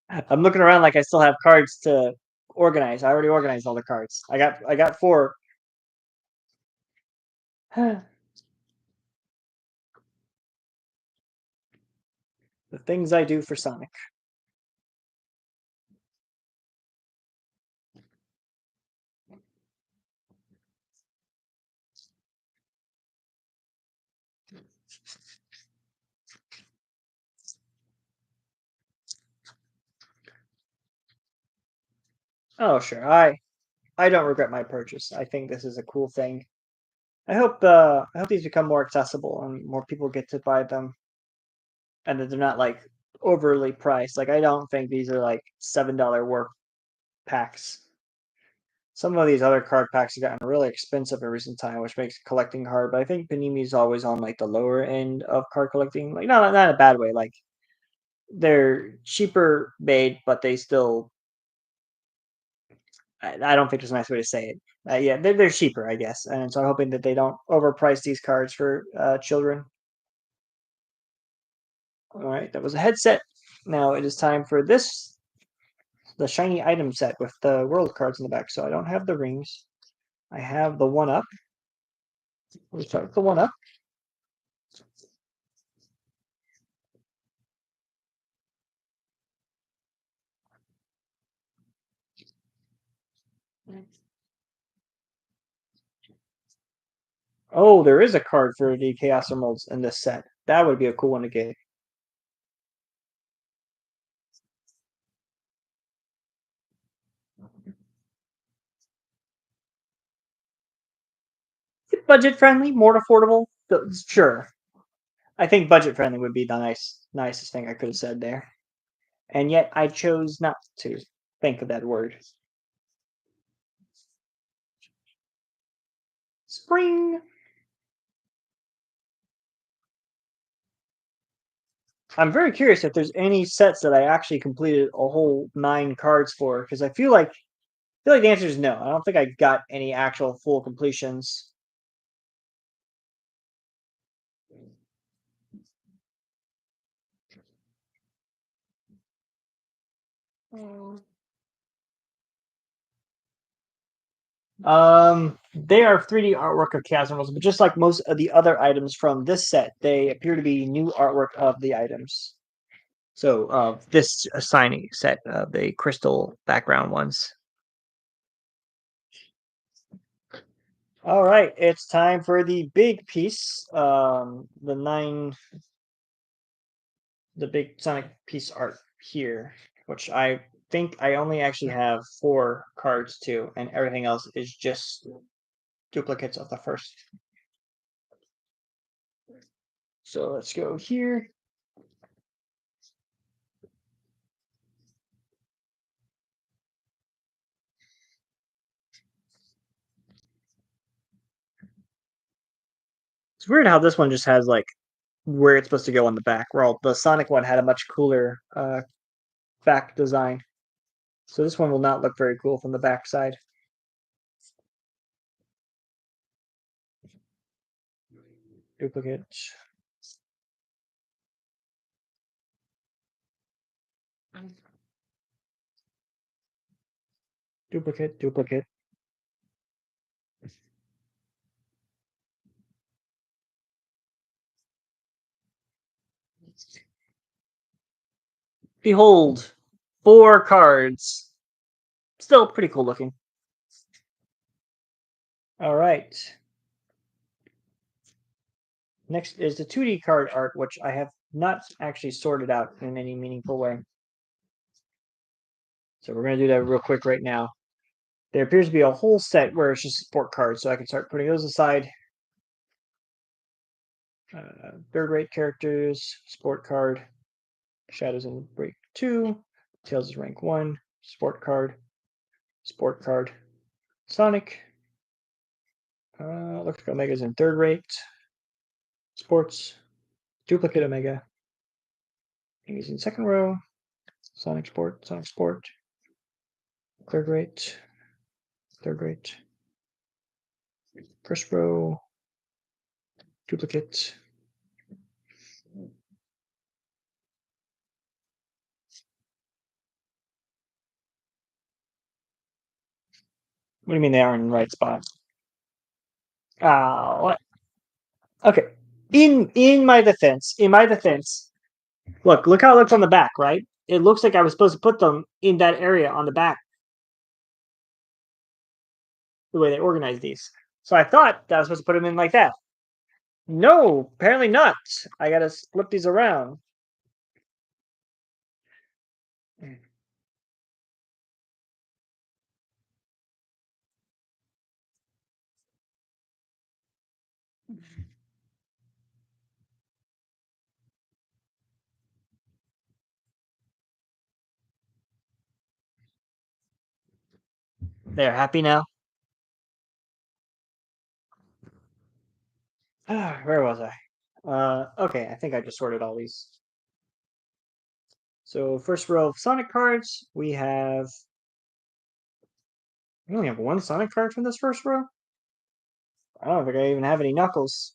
Speaker 1: I'm looking around like I still have cards to organize. I already organized all the cards. I got 4. The things I do for Sonic. Oh, sure. I don't regret my purchase. I think this is a cool thing. I hope these become more accessible and more people get to buy them, and that they're not like overly priced. Like I don't think these are like $7 worth packs. Some of these other card packs have gotten really expensive in recent time, which makes collecting hard. But I think Panini's always on like the lower end of card collecting. Like not in a bad way. Like they're cheaper made, but they still. I don't think there's a nice way to say it. Yeah, they're cheaper, I guess, and so I'm hoping that they don't overprice these cards for children. All right, that was a headset. Now it is time for this, the shiny item set with the world cards in the back. So I don't have the rings. I have the 1-up. We'll start with the 1-up. Oh, there is a card for the Chaos Emeralds in this set. That would be a cool one to get. Budget friendly, more affordable. Sure. I think budget friendly would be the nicest thing I could have said there. And yet I chose not to think of that word. Spring. I'm very curious if there's any sets that I actually completed a whole 9 cards for, because I feel like the answer is no. I don't think I got any actual full completions. They are 3D artwork of Chaos Emeralds, but just like most of the other items from this set, they appear to be new artwork of the items. So, this signing set of the crystal background ones. All right, it's time for the big piece. The big Sonic piece art here, which I think I only actually have 4 cards too, and everything else is just duplicates of the first. So let's go here. It's weird how this one just has like where it's supposed to go on the back. Where the Sonic one had a much cooler back design. So this one will not look very cool from the back side. Duplicate. Duplicate, duplicate. Behold, 4 cards. Still pretty cool looking. All right. Next is the 2D card art, which I have not actually sorted out in any meaningful way. So we're going to do that real quick right now. There appears to be a whole set where it's just sport cards, so I can start putting those aside. Third-rate characters, sport card, Shadows in Break 2, Tails is rank 1, sport card, Sonic. Looks like Omega's in third rate. Sports, duplicate Omega. He's in second row. Sonic Sport, third rate, first row, duplicate. What do you mean they aren't in the right spot? What? Okay. In my defense, look how it looks on the back, right? It looks like I was supposed to put them in that area on the back, the way they organize these. So I thought that I was supposed to put them in like that. No, apparently not. I gotta flip these around. They're happy now. Where was I? Okay, I think I just sorted all these. So first row of Sonic cards, we only have 1 Sonic card from this first row. I don't think I even have any Knuckles.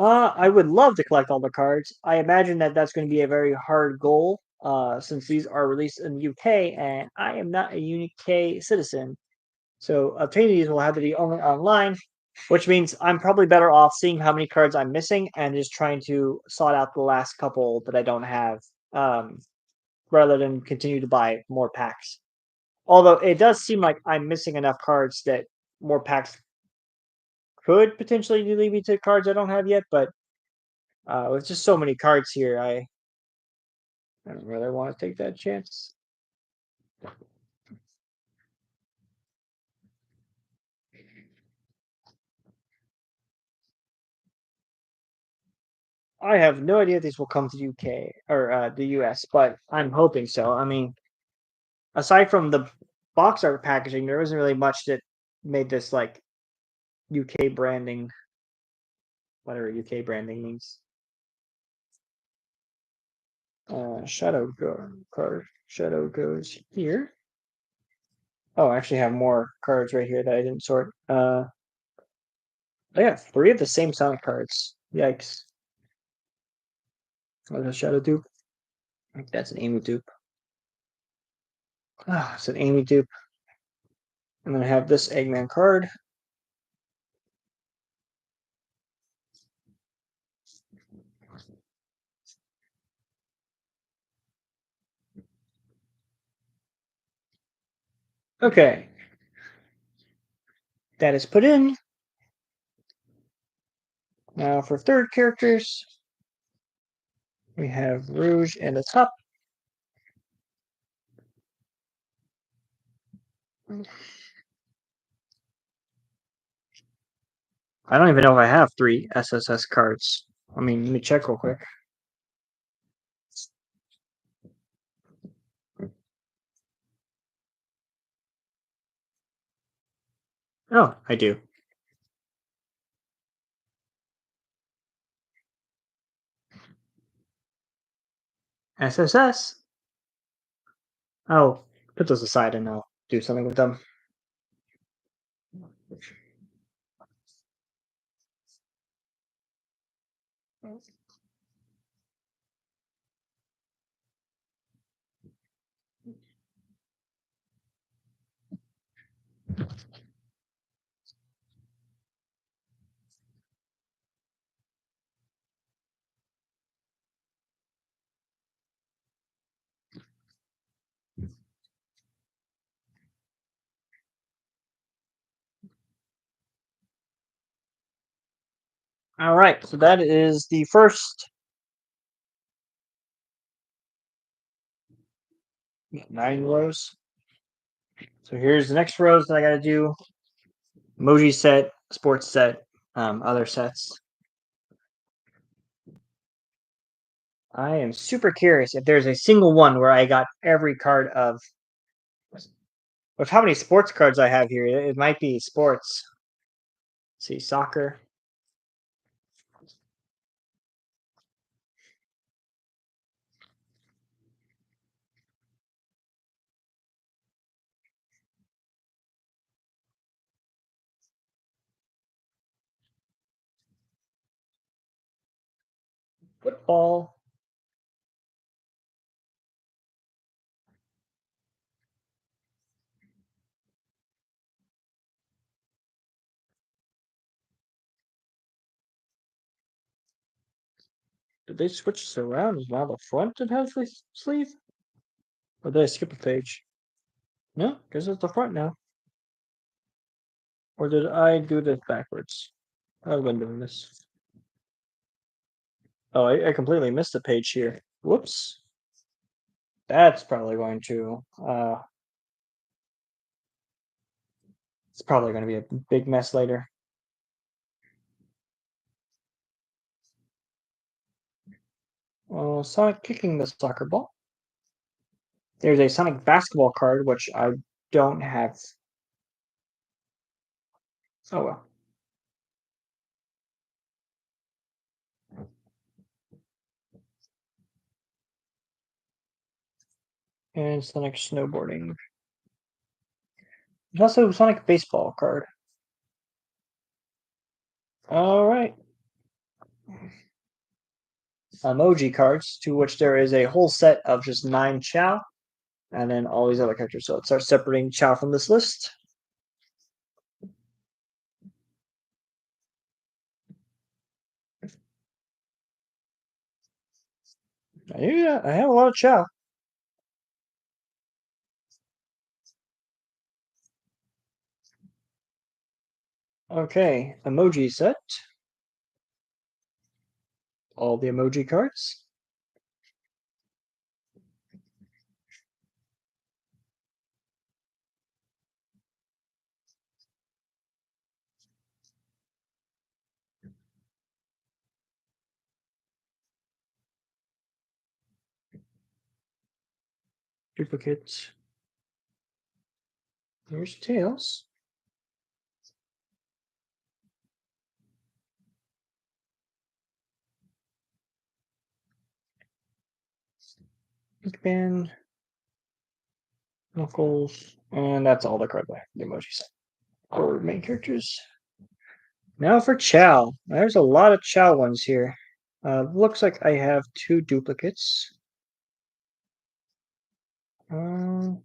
Speaker 1: I would love to collect all the cards. I imagine that that's going to be a very hard goal, since these are released in the UK, and I am not a UK citizen. So obtaining these will have to be only online, which means I'm probably better off seeing how many cards I'm missing and just trying to sort out the last couple that I don't have, rather than continue to buy more packs. Although it does seem like I'm missing enough cards that more packs could potentially lead me to cards I don't have yet, but with just so many cards here, I don't really want to take that chance. I have no idea if these will come to UK or the US, but I'm hoping so. I mean, aside from the box art packaging, there wasn't really much that made this like UK branding, whatever UK branding means. Shadow goes here. Oh, I actually have more cards right here that I didn't sort. I got 3 of the same Sonic cards. Yikes. Oh, there's a Shadow dupe. I think that's an Amy dupe. Ah, it's an Amy dupe. And then I have this Eggman card. Okay, that is put in. Now for third characters, we have Rouge and the top. I don't even know if I have 3 SSS cards. I mean, let me check real quick. Oh, I do. SSS. Oh, put those aside and I'll do something with them. All right, so that is the first 9 rows. So here's the next rows that I got to do. Emoji set, sports set, other sets. I am super curious if there's a single one where I got every card of. With how many sports cards I have here, it might be sports. Let's see, soccer. Football. Did they switch this around? Is now the front that has the sleeve? Or did I skip a page? No, because it's the front now. Or did I do this backwards? I've been doing this. Oh, I completely missed a page here. Whoops. That's probably going to it's probably going to be a big mess later. Sonic kicking the soccer ball. There's a Sonic basketball card, which I don't have. Oh well. And Sonic snowboarding. There's also a Sonic baseball card. All right. Emoji cards, to which there is a whole set of just 9 Chow, and then all these other characters. So let's start separating Chow from this list. Yeah, I have a lot of Chow. Okay, emoji set. All the emoji cards. Duplicates. There's Tails. Band. Knuckles. And that's all the card by the emoji set. For main characters. Now for Chow. There's a lot of Chow ones here. Looks like I have 2 duplicates. Um,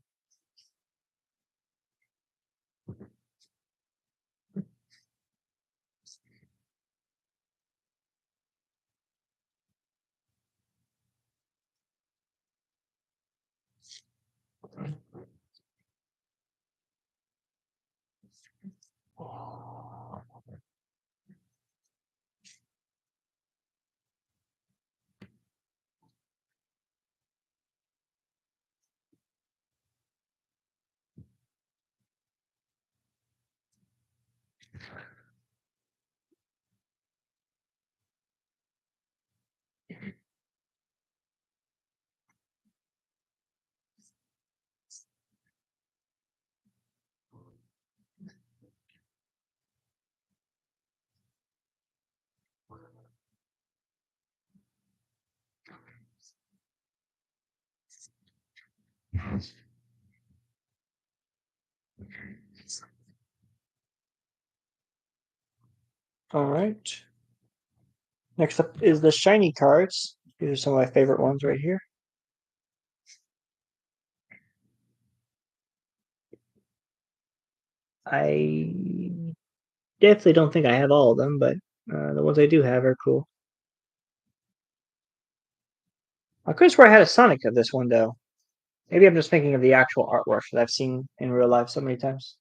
Speaker 1: All right. Next up is the shiny cards. These are some of my favorite ones right here. I definitely don't think I have all of them, but the ones I do have are cool. I could have swear I had a Sonic of this one, though. Maybe I'm just thinking of the actual artwork that I've seen in real life so many times.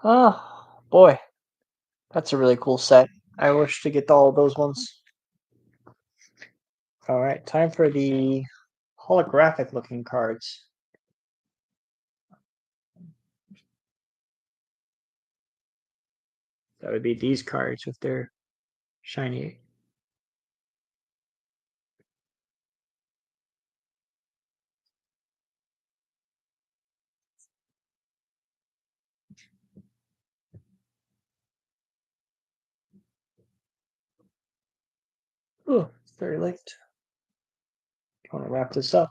Speaker 1: Oh, boy. That's a really cool set. I wish to get all those ones. All right, time for the holographic looking cards. That would be these cards with their shiny. Oh, it's very late. I want to wrap this up.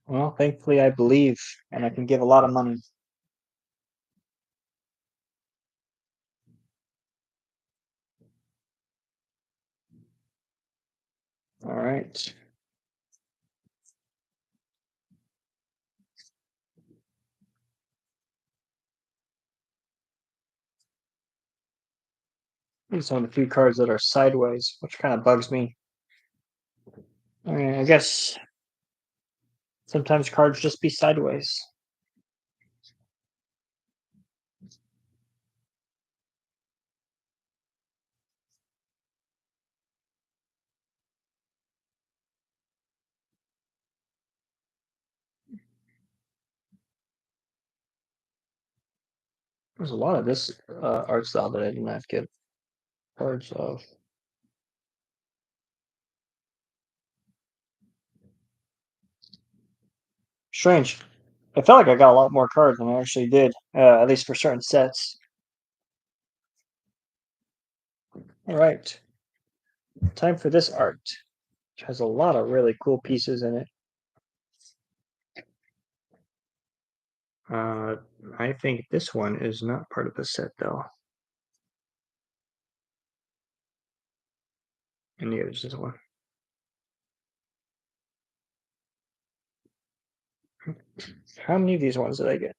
Speaker 1: Well, thankfully, I believe, and I can give a lot of money. All right. These are the few cards that are sideways, which kind of bugs me. I mean, I guess sometimes cards just be sideways. There's a lot of this art style that I did not get cards of. Strange. I felt like I got a lot more cards than I actually did, at least for certain sets. All right, time for this art, which has a lot of really cool pieces in it. Uh, I think this one is not part of the set, though. And neither is this one. How many of these ones did I get?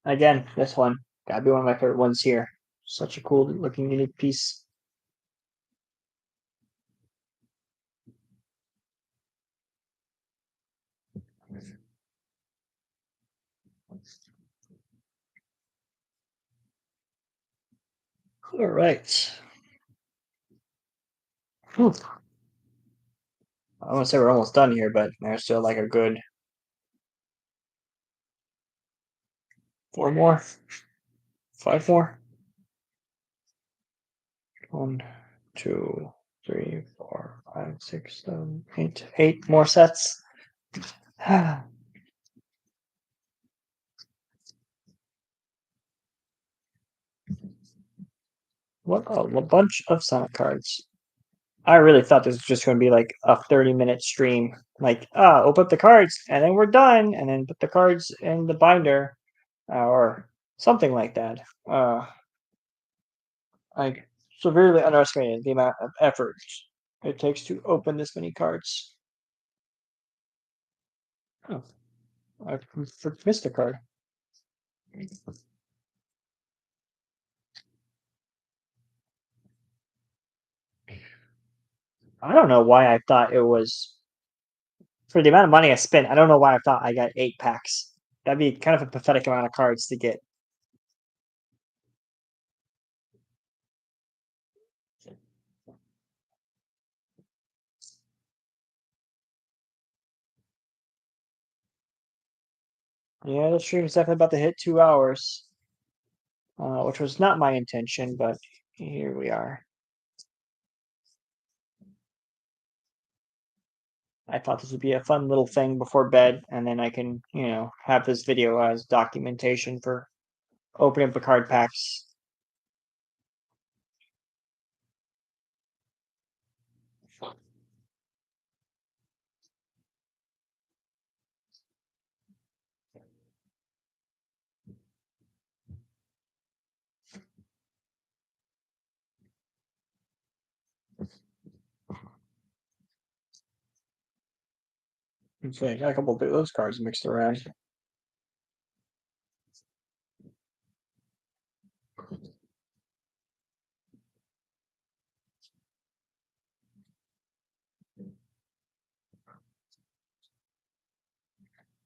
Speaker 1: Again, this one gotta be one of my favorite ones here. Such a cool looking unique piece. All right. Whew. I want to say we're almost done here, but there's still like a good 4 more, 5 more. 1, 2, 3, 4, 5, 6, 7, 8. 8 more sets. What a bunch of Sonic cards. I really thought this was just going to be like a 30-minute stream. Like, open up the cards and then we're done, and then put the cards in the binder or something like that. I severely underestimated the amount of effort it takes to open this many cards. Oh, I missed a card. I don't know why I thought it was for the amount of money I spent. I don't know why I thought I got 8 packs. That'd be kind of a pathetic amount of cards to get. Yeah, the stream is definitely about to hit 2 hours, which was not my intention, but here we are. I thought this would be a fun little thing before bed, and then I can, have this video as documentation for opening up the card packs. Okay, I got a couple of those cards mixed around.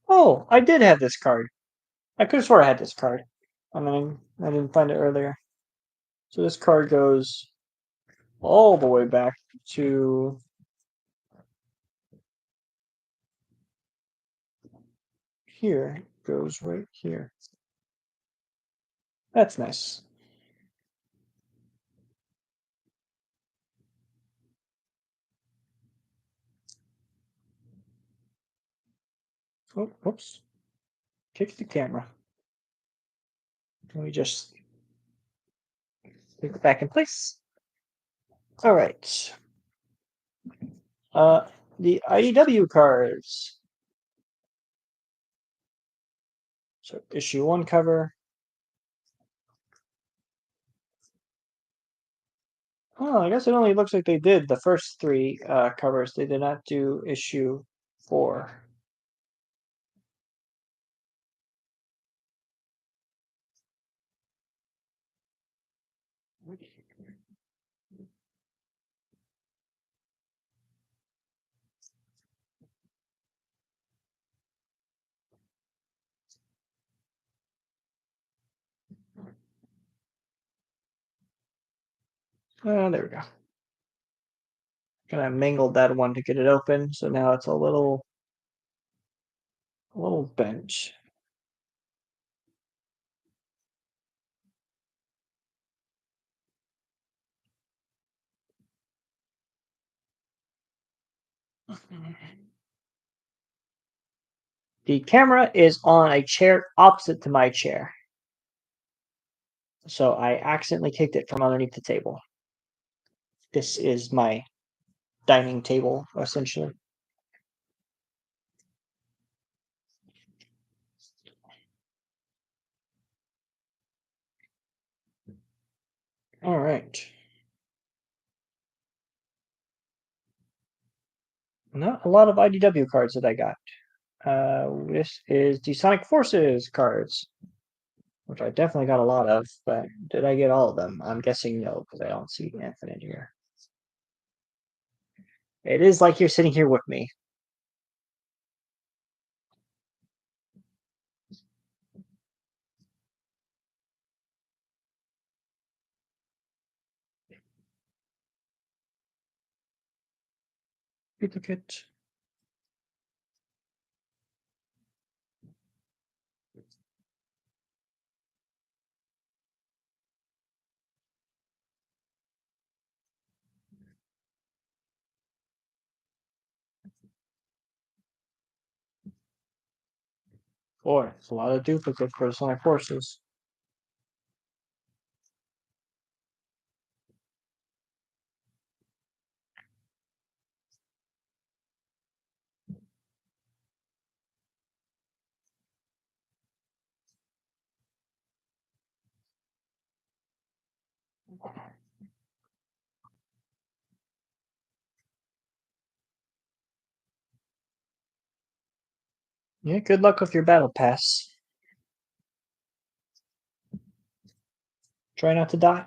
Speaker 1: Oh, I did have this card. I could have swore I had this card. I mean, I didn't find it earlier. So this card goes all the way back to here. Goes right here. That's nice. Oh, whoops. Kick the camera. Let me just put it back in place. All right. The IDW cards. So issue 1 cover. Oh, I guess it only looks like they did the first 3 covers. They did not do issue 4. There we go. Kind of mangled that one to get it open, so now it's a little bent. The camera is on a chair opposite to my chair, so I accidentally kicked it from underneath the table. This is my dining table, essentially. All right. Not a lot of IDW cards that I got. This is the Sonic Forces cards. which I definitely got a lot of, but did I get all of them? I'm guessing no, because I don't see Infinite here. It is like you're sitting here with me. Duplicate. Boy, it's a lot of duplicate for Sonic Forces. Yeah, good luck with your battle pass. Try not to die.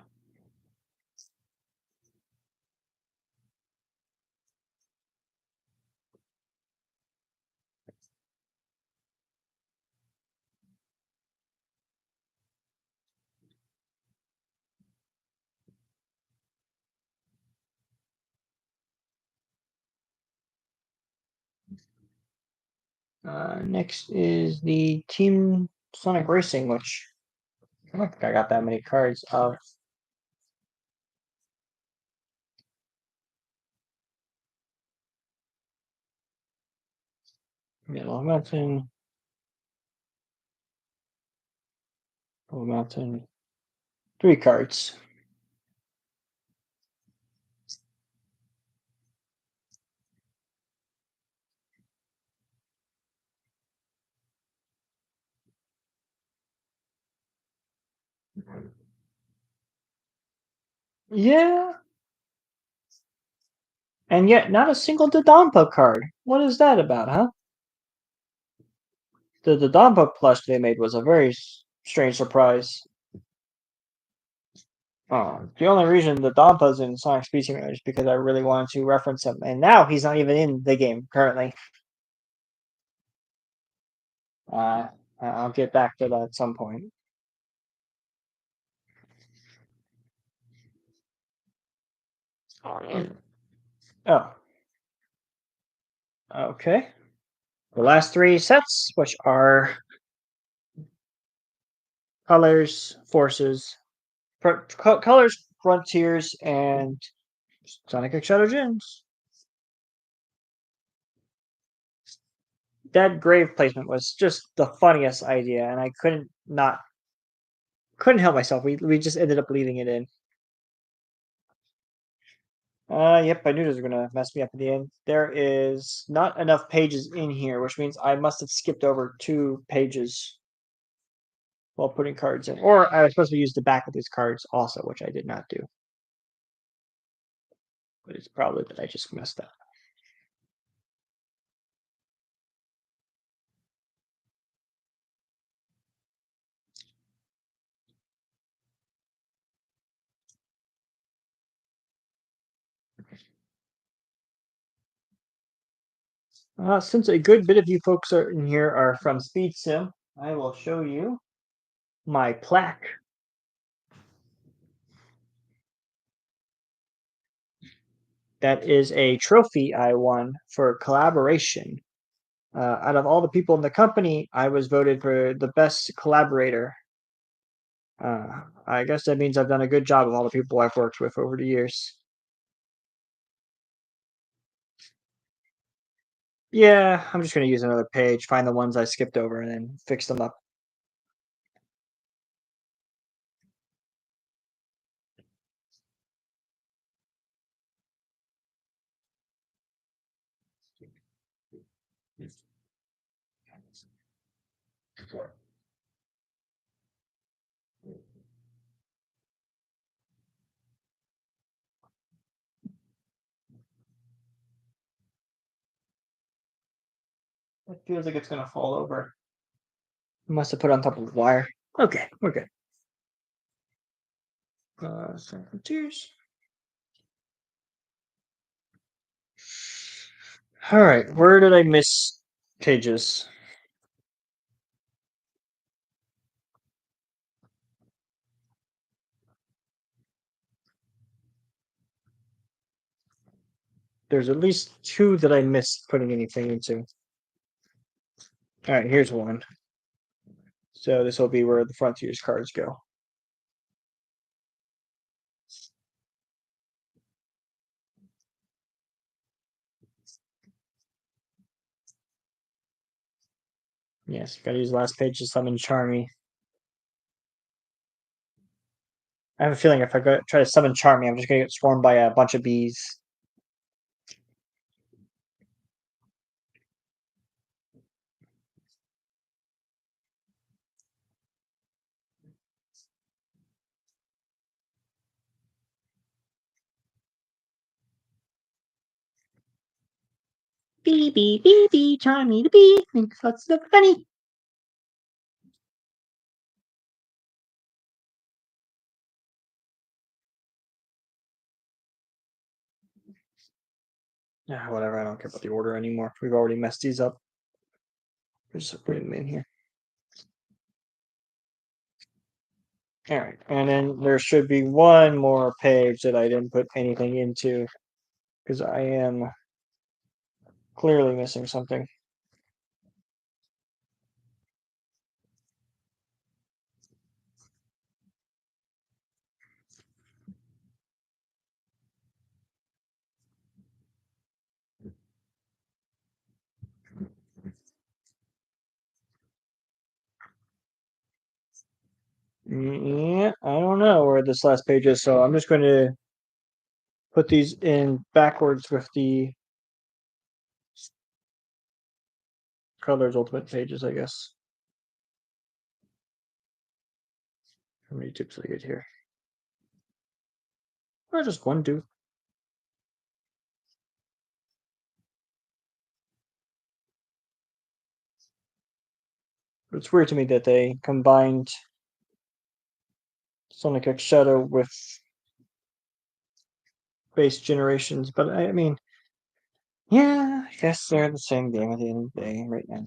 Speaker 1: Next is the Team Sonic Racing, which I don't think I got that many cards of. Yellow Mountain, Blue Mountain, 3 cards. Yeah, and yet not a single Dodonpa card. What is that about, huh? The Dodonpa plush they made was a very strange surprise. The only reason the Dompa's in Sonic Speed Simulator is because I really wanted to reference him, and now he's not even in the game currently. Uh, I'll get back to that at some point. Oh, okay. The last 3 sets, which are Colors, Forces, Colors, Frontiers, and Sonic X Shadow Gems. That grave placement was just the funniest idea, and I couldn't help myself. We just ended up leaving it in. Yep, I knew this was gonna mess me up at the end. There is not enough pages in here, which means I must have skipped over 2 pages while putting cards in. Or I was supposed to use the back of these cards also, which I did not do. But it's probably that I just messed up. Since a good bit of you folks are in here are from Speed Sim, I will show you my plaque. That is a trophy I won for collaboration. Out of all the people in the company, I was voted for the best collaborator. I guess that means I've done a good job of all the people I've worked with over the years. Yeah, I'm just gonna use another page, find the ones I skipped over, and then fix them up. It feels like it's gonna fall over. I must have put it on top of the wire. Okay, we're good. Tears. All right, where did I miss pages? There's at least two that I missed putting anything into. All right, here's one. So this will be where the Frontiers cards go. Yes, gotta use the last page to summon Charmy. I have a feeling if I go try to summon Charmy, I'm just gonna get swarmed by a bunch of bees. Bee, bee, bee, bee, Charmy the bee thinks lots of funny. Yeah, whatever. I don't care about the order anymore. We've already messed these up. Just put them in here. All right, and then there should be one more page that I didn't put anything into because I am clearly missing something. Yeah, I don't know where this last page is, so I'm just going to put these in backwards with the Colors Ultimate pages, I guess. How many tips did I get here? Or just one, two. It's weird to me that they combined Sonic X Shadow with base generations, but I mean, yeah, I guess they're the same game at the end of the day right now.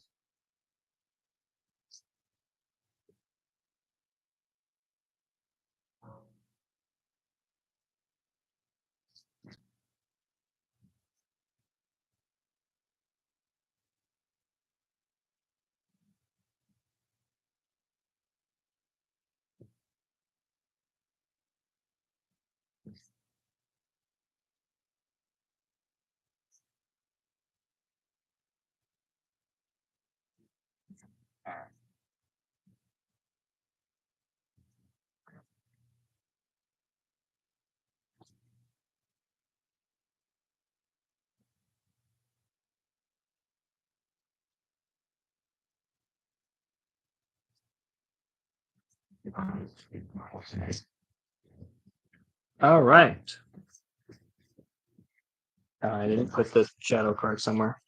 Speaker 1: All right. I didn't put the shadow card somewhere.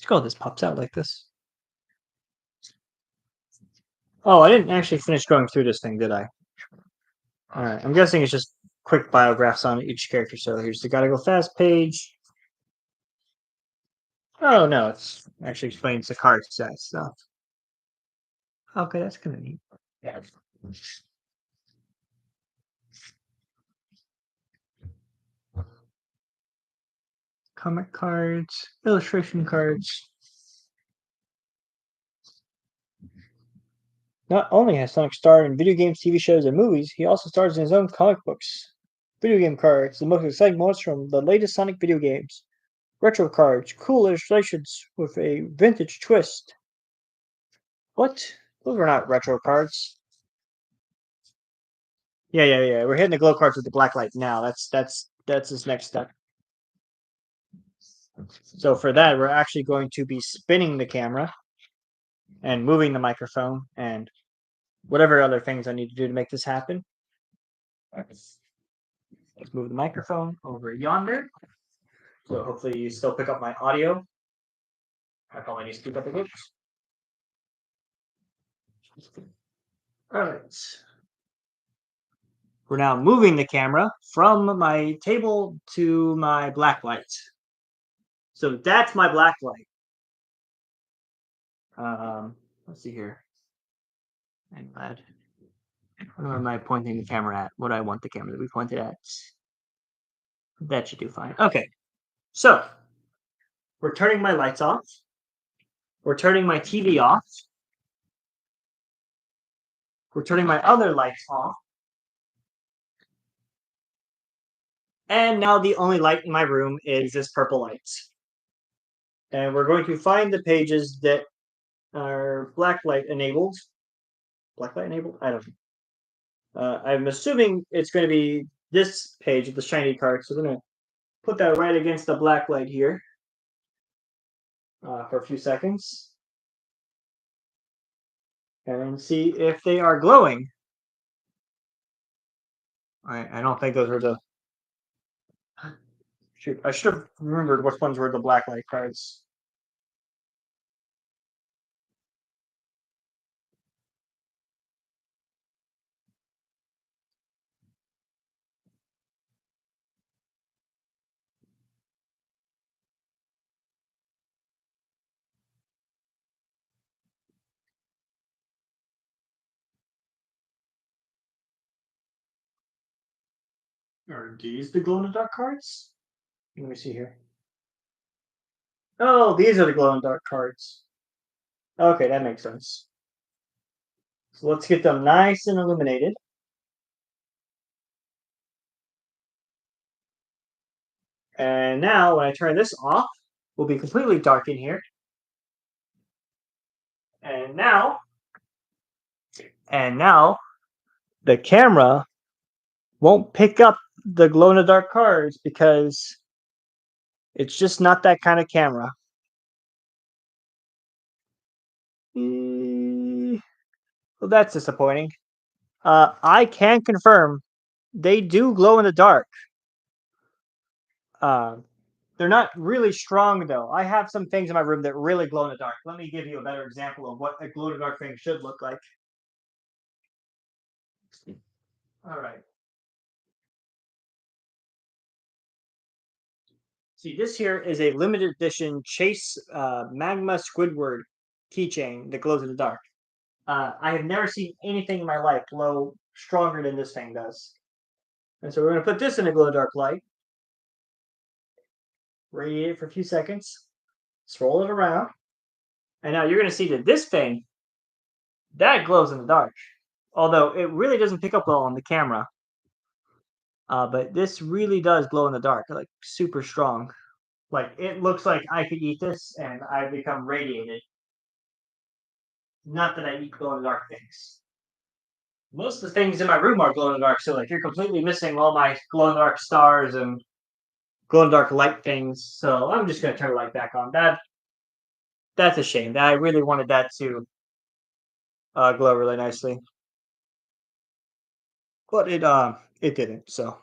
Speaker 1: Oh, this pops out like this. Oh, I didn't actually finish going through this thing, did I? All right, I'm guessing it's just quick biographs on each character. So here's the Gotta Go Fast page. Oh no, it's actually explains the card set stuff. Okay, that's kind of neat. Yeah. Comic cards, illustration cards. Not only has Sonic starred in video games, TV shows, and movies, he also stars in his own comic books. Video game cards, the most exciting moments from the latest Sonic video games. Retro cards, cool illustrations with a vintage twist. What? Those were not retro cards. Yeah. We're hitting the glow cards with the black light now. That's his next step. So for that, we're actually going to be spinning the camera and moving the microphone and whatever other things I need to do to make this happen. Let's move the microphone over yonder. So hopefully you still pick up my audio. I probably need to speak up a bit. All right. We're now moving the camera from my table to my black light. So that's my black light. Let's see here. I'm glad. Where am I pointing the camera at? What do I want the camera to be pointed at? That should do fine. Okay. So we're turning my lights off. We're turning my TV off. We're turning my other lights off. And now the only light in my room is this purple light. And we're going to find the pages that are black light enabled. Black light enabled? I don't know. I'm assuming it's going to be this page with the shiny card. So we're going to put that right against the black light here for a few seconds. And see if they are glowing. I don't think those were the... Shoot, I should have remembered which ones were the black light cards. Are these the glow-in-the-dark cards? Let me see here. Oh, these are the glow-in-the-dark cards. Okay, that makes sense. So let's get them nice and illuminated. And now, when I turn this off, we'll be completely dark in here. And now, the camera won't pick up the glow-in-the-dark cards because it's just not that kind of camera. Well, that's disappointing. I can confirm they do glow in the dark. They're not really strong though. I have some things in my room that really glow in the dark. Let me give you a better example of what a glow in the dark thing should look like. All right. See, this here is a limited edition Chase Magma Squidward keychain that glows in the dark. I have never seen anything in my life glow stronger than this thing does. And so we're going to put this in a glow dark light. Radiate it for a few seconds. Swirl it around. And now you're going to see that this thing, that glows in the dark. Although it really doesn't pick up well on the camera. But this really does glow in the dark, like super strong. Like it looks like I could eat this and I become radiated. Not that I eat glow in the dark things. Most of the things in my room are glow in the dark, so like you're completely missing all my glow in the dark stars and glow in the dark light things. So I'm just gonna turn the light back on. That's a shame. I really wanted that to glow really nicely, but it didn't. So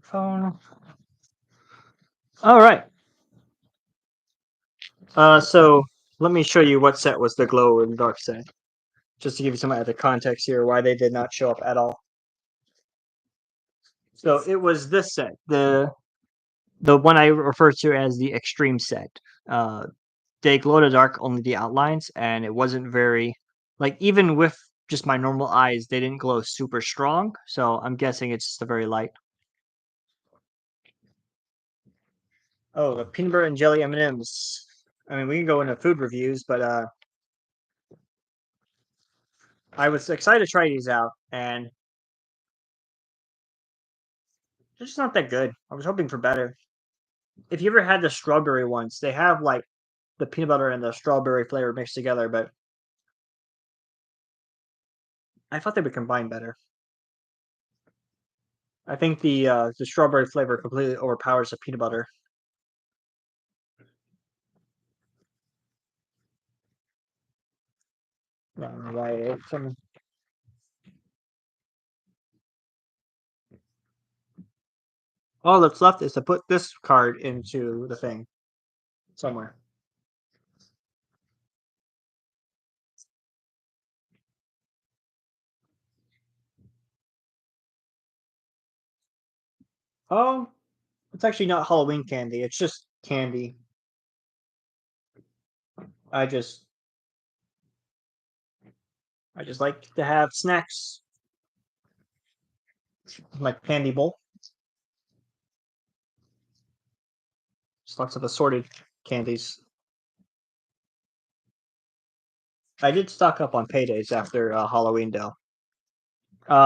Speaker 1: phone. All right. So let me show you what set was the glow in the dark set, just to give you some other context here why they did not show up at all. So it was this set, the one I refer to as the extreme set. They glow in the dark only the outlines, and it wasn't very like even with just my normal eyes, they didn't glow super strong. So I'm guessing it's just a very light. Oh, the peanut butter and jelly M&Ms. I mean, we can go into food reviews, but I was excited to try these out, and they're just not that good. I was hoping for better. If you ever had the strawberry ones, they have like the peanut butter and the strawberry flavor mixed together, but I thought they would combine better. I think the strawberry flavor completely overpowers the peanut butter. I don't know why I ate some. All that's left is to put this card into the thing somewhere. Oh, it's actually not Halloween candy. It's just candy. I just I just like to have snacks. My candy bowl. Just lots of assorted candies. I did stock up on paydays after Halloween though.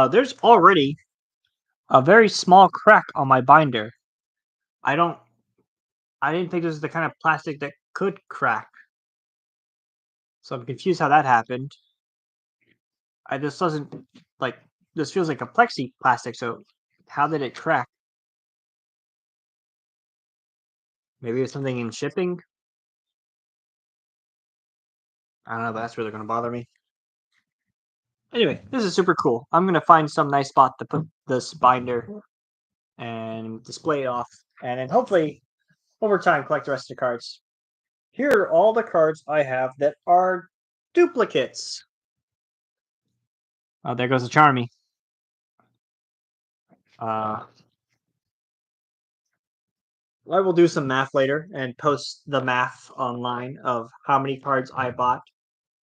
Speaker 1: There's already a very small crack on my binder. I don't. I didn't think this was the kind of plastic that could crack. So I'm confused how that happened. I this doesn't like this feels like a plexi plastic. So how did it crack? Maybe it's something in shipping. I don't know. But that's really going to bother me. Anyway, this is super cool. I'm gonna find some nice spot to put this binder and display it off, and then hopefully over time collect the rest of the cards. Here are all the cards I have that are duplicates. Oh, there goes the Charmy. Uh, I will do some math later and post the math online of how many cards I bought,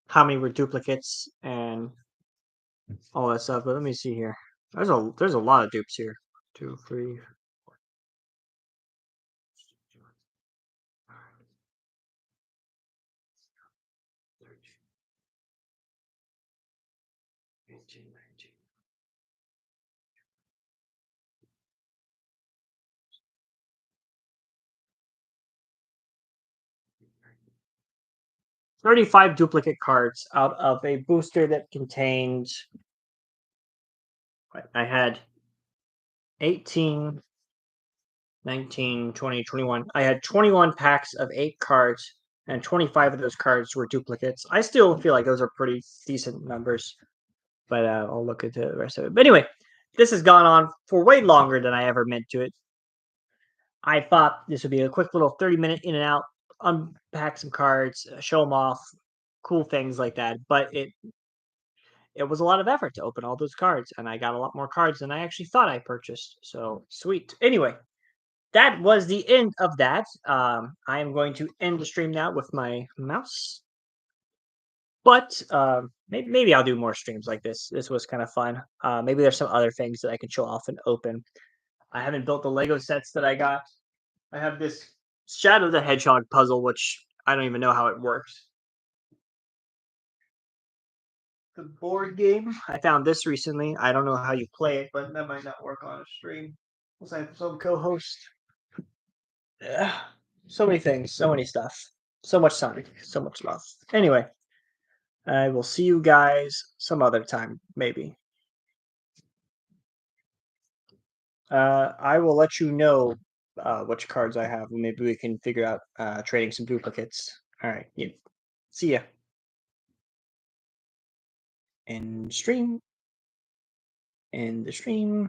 Speaker 1: how many were duplicates, and all that stuff. But let me see here. There's a lot of dupes here. 2, 3, 18, 19. 35 duplicate cards out of a booster that contained. I had 18, 19, 20, 21. I had 21 packs of 8 cards, and 25 of those cards were duplicates. I still feel like those are pretty decent numbers, but I'll look into the rest of it. But anyway, this has gone on for way longer than I ever meant to it. I thought this would be a quick little 30-minute in and out, unpack some cards, show them off, cool things like that. But it was a lot of effort to open all those cards, and I got a lot more cards than I actually thought I purchased. So sweet. Anyway, that was the end of that. I am going to end the stream now with my mouse. But maybe I'll do more streams like this. This was kind of fun. Maybe there's some other things that I can show off and open. I haven't built the Lego sets that I got. I have this Shadow the Hedgehog puzzle, which I don't even know how it works. The board game. I found this recently. I don't know how you play it, but that might not work on a stream. Unless I have some co-host. Yeah. So many things, so many stuff. So much Sonic, so much love. Anyway, I will see you guys some other time, maybe. I will let you know which cards I have. Maybe we can figure out trading some duplicates. All right. Yeah. See ya. End stream. End the stream.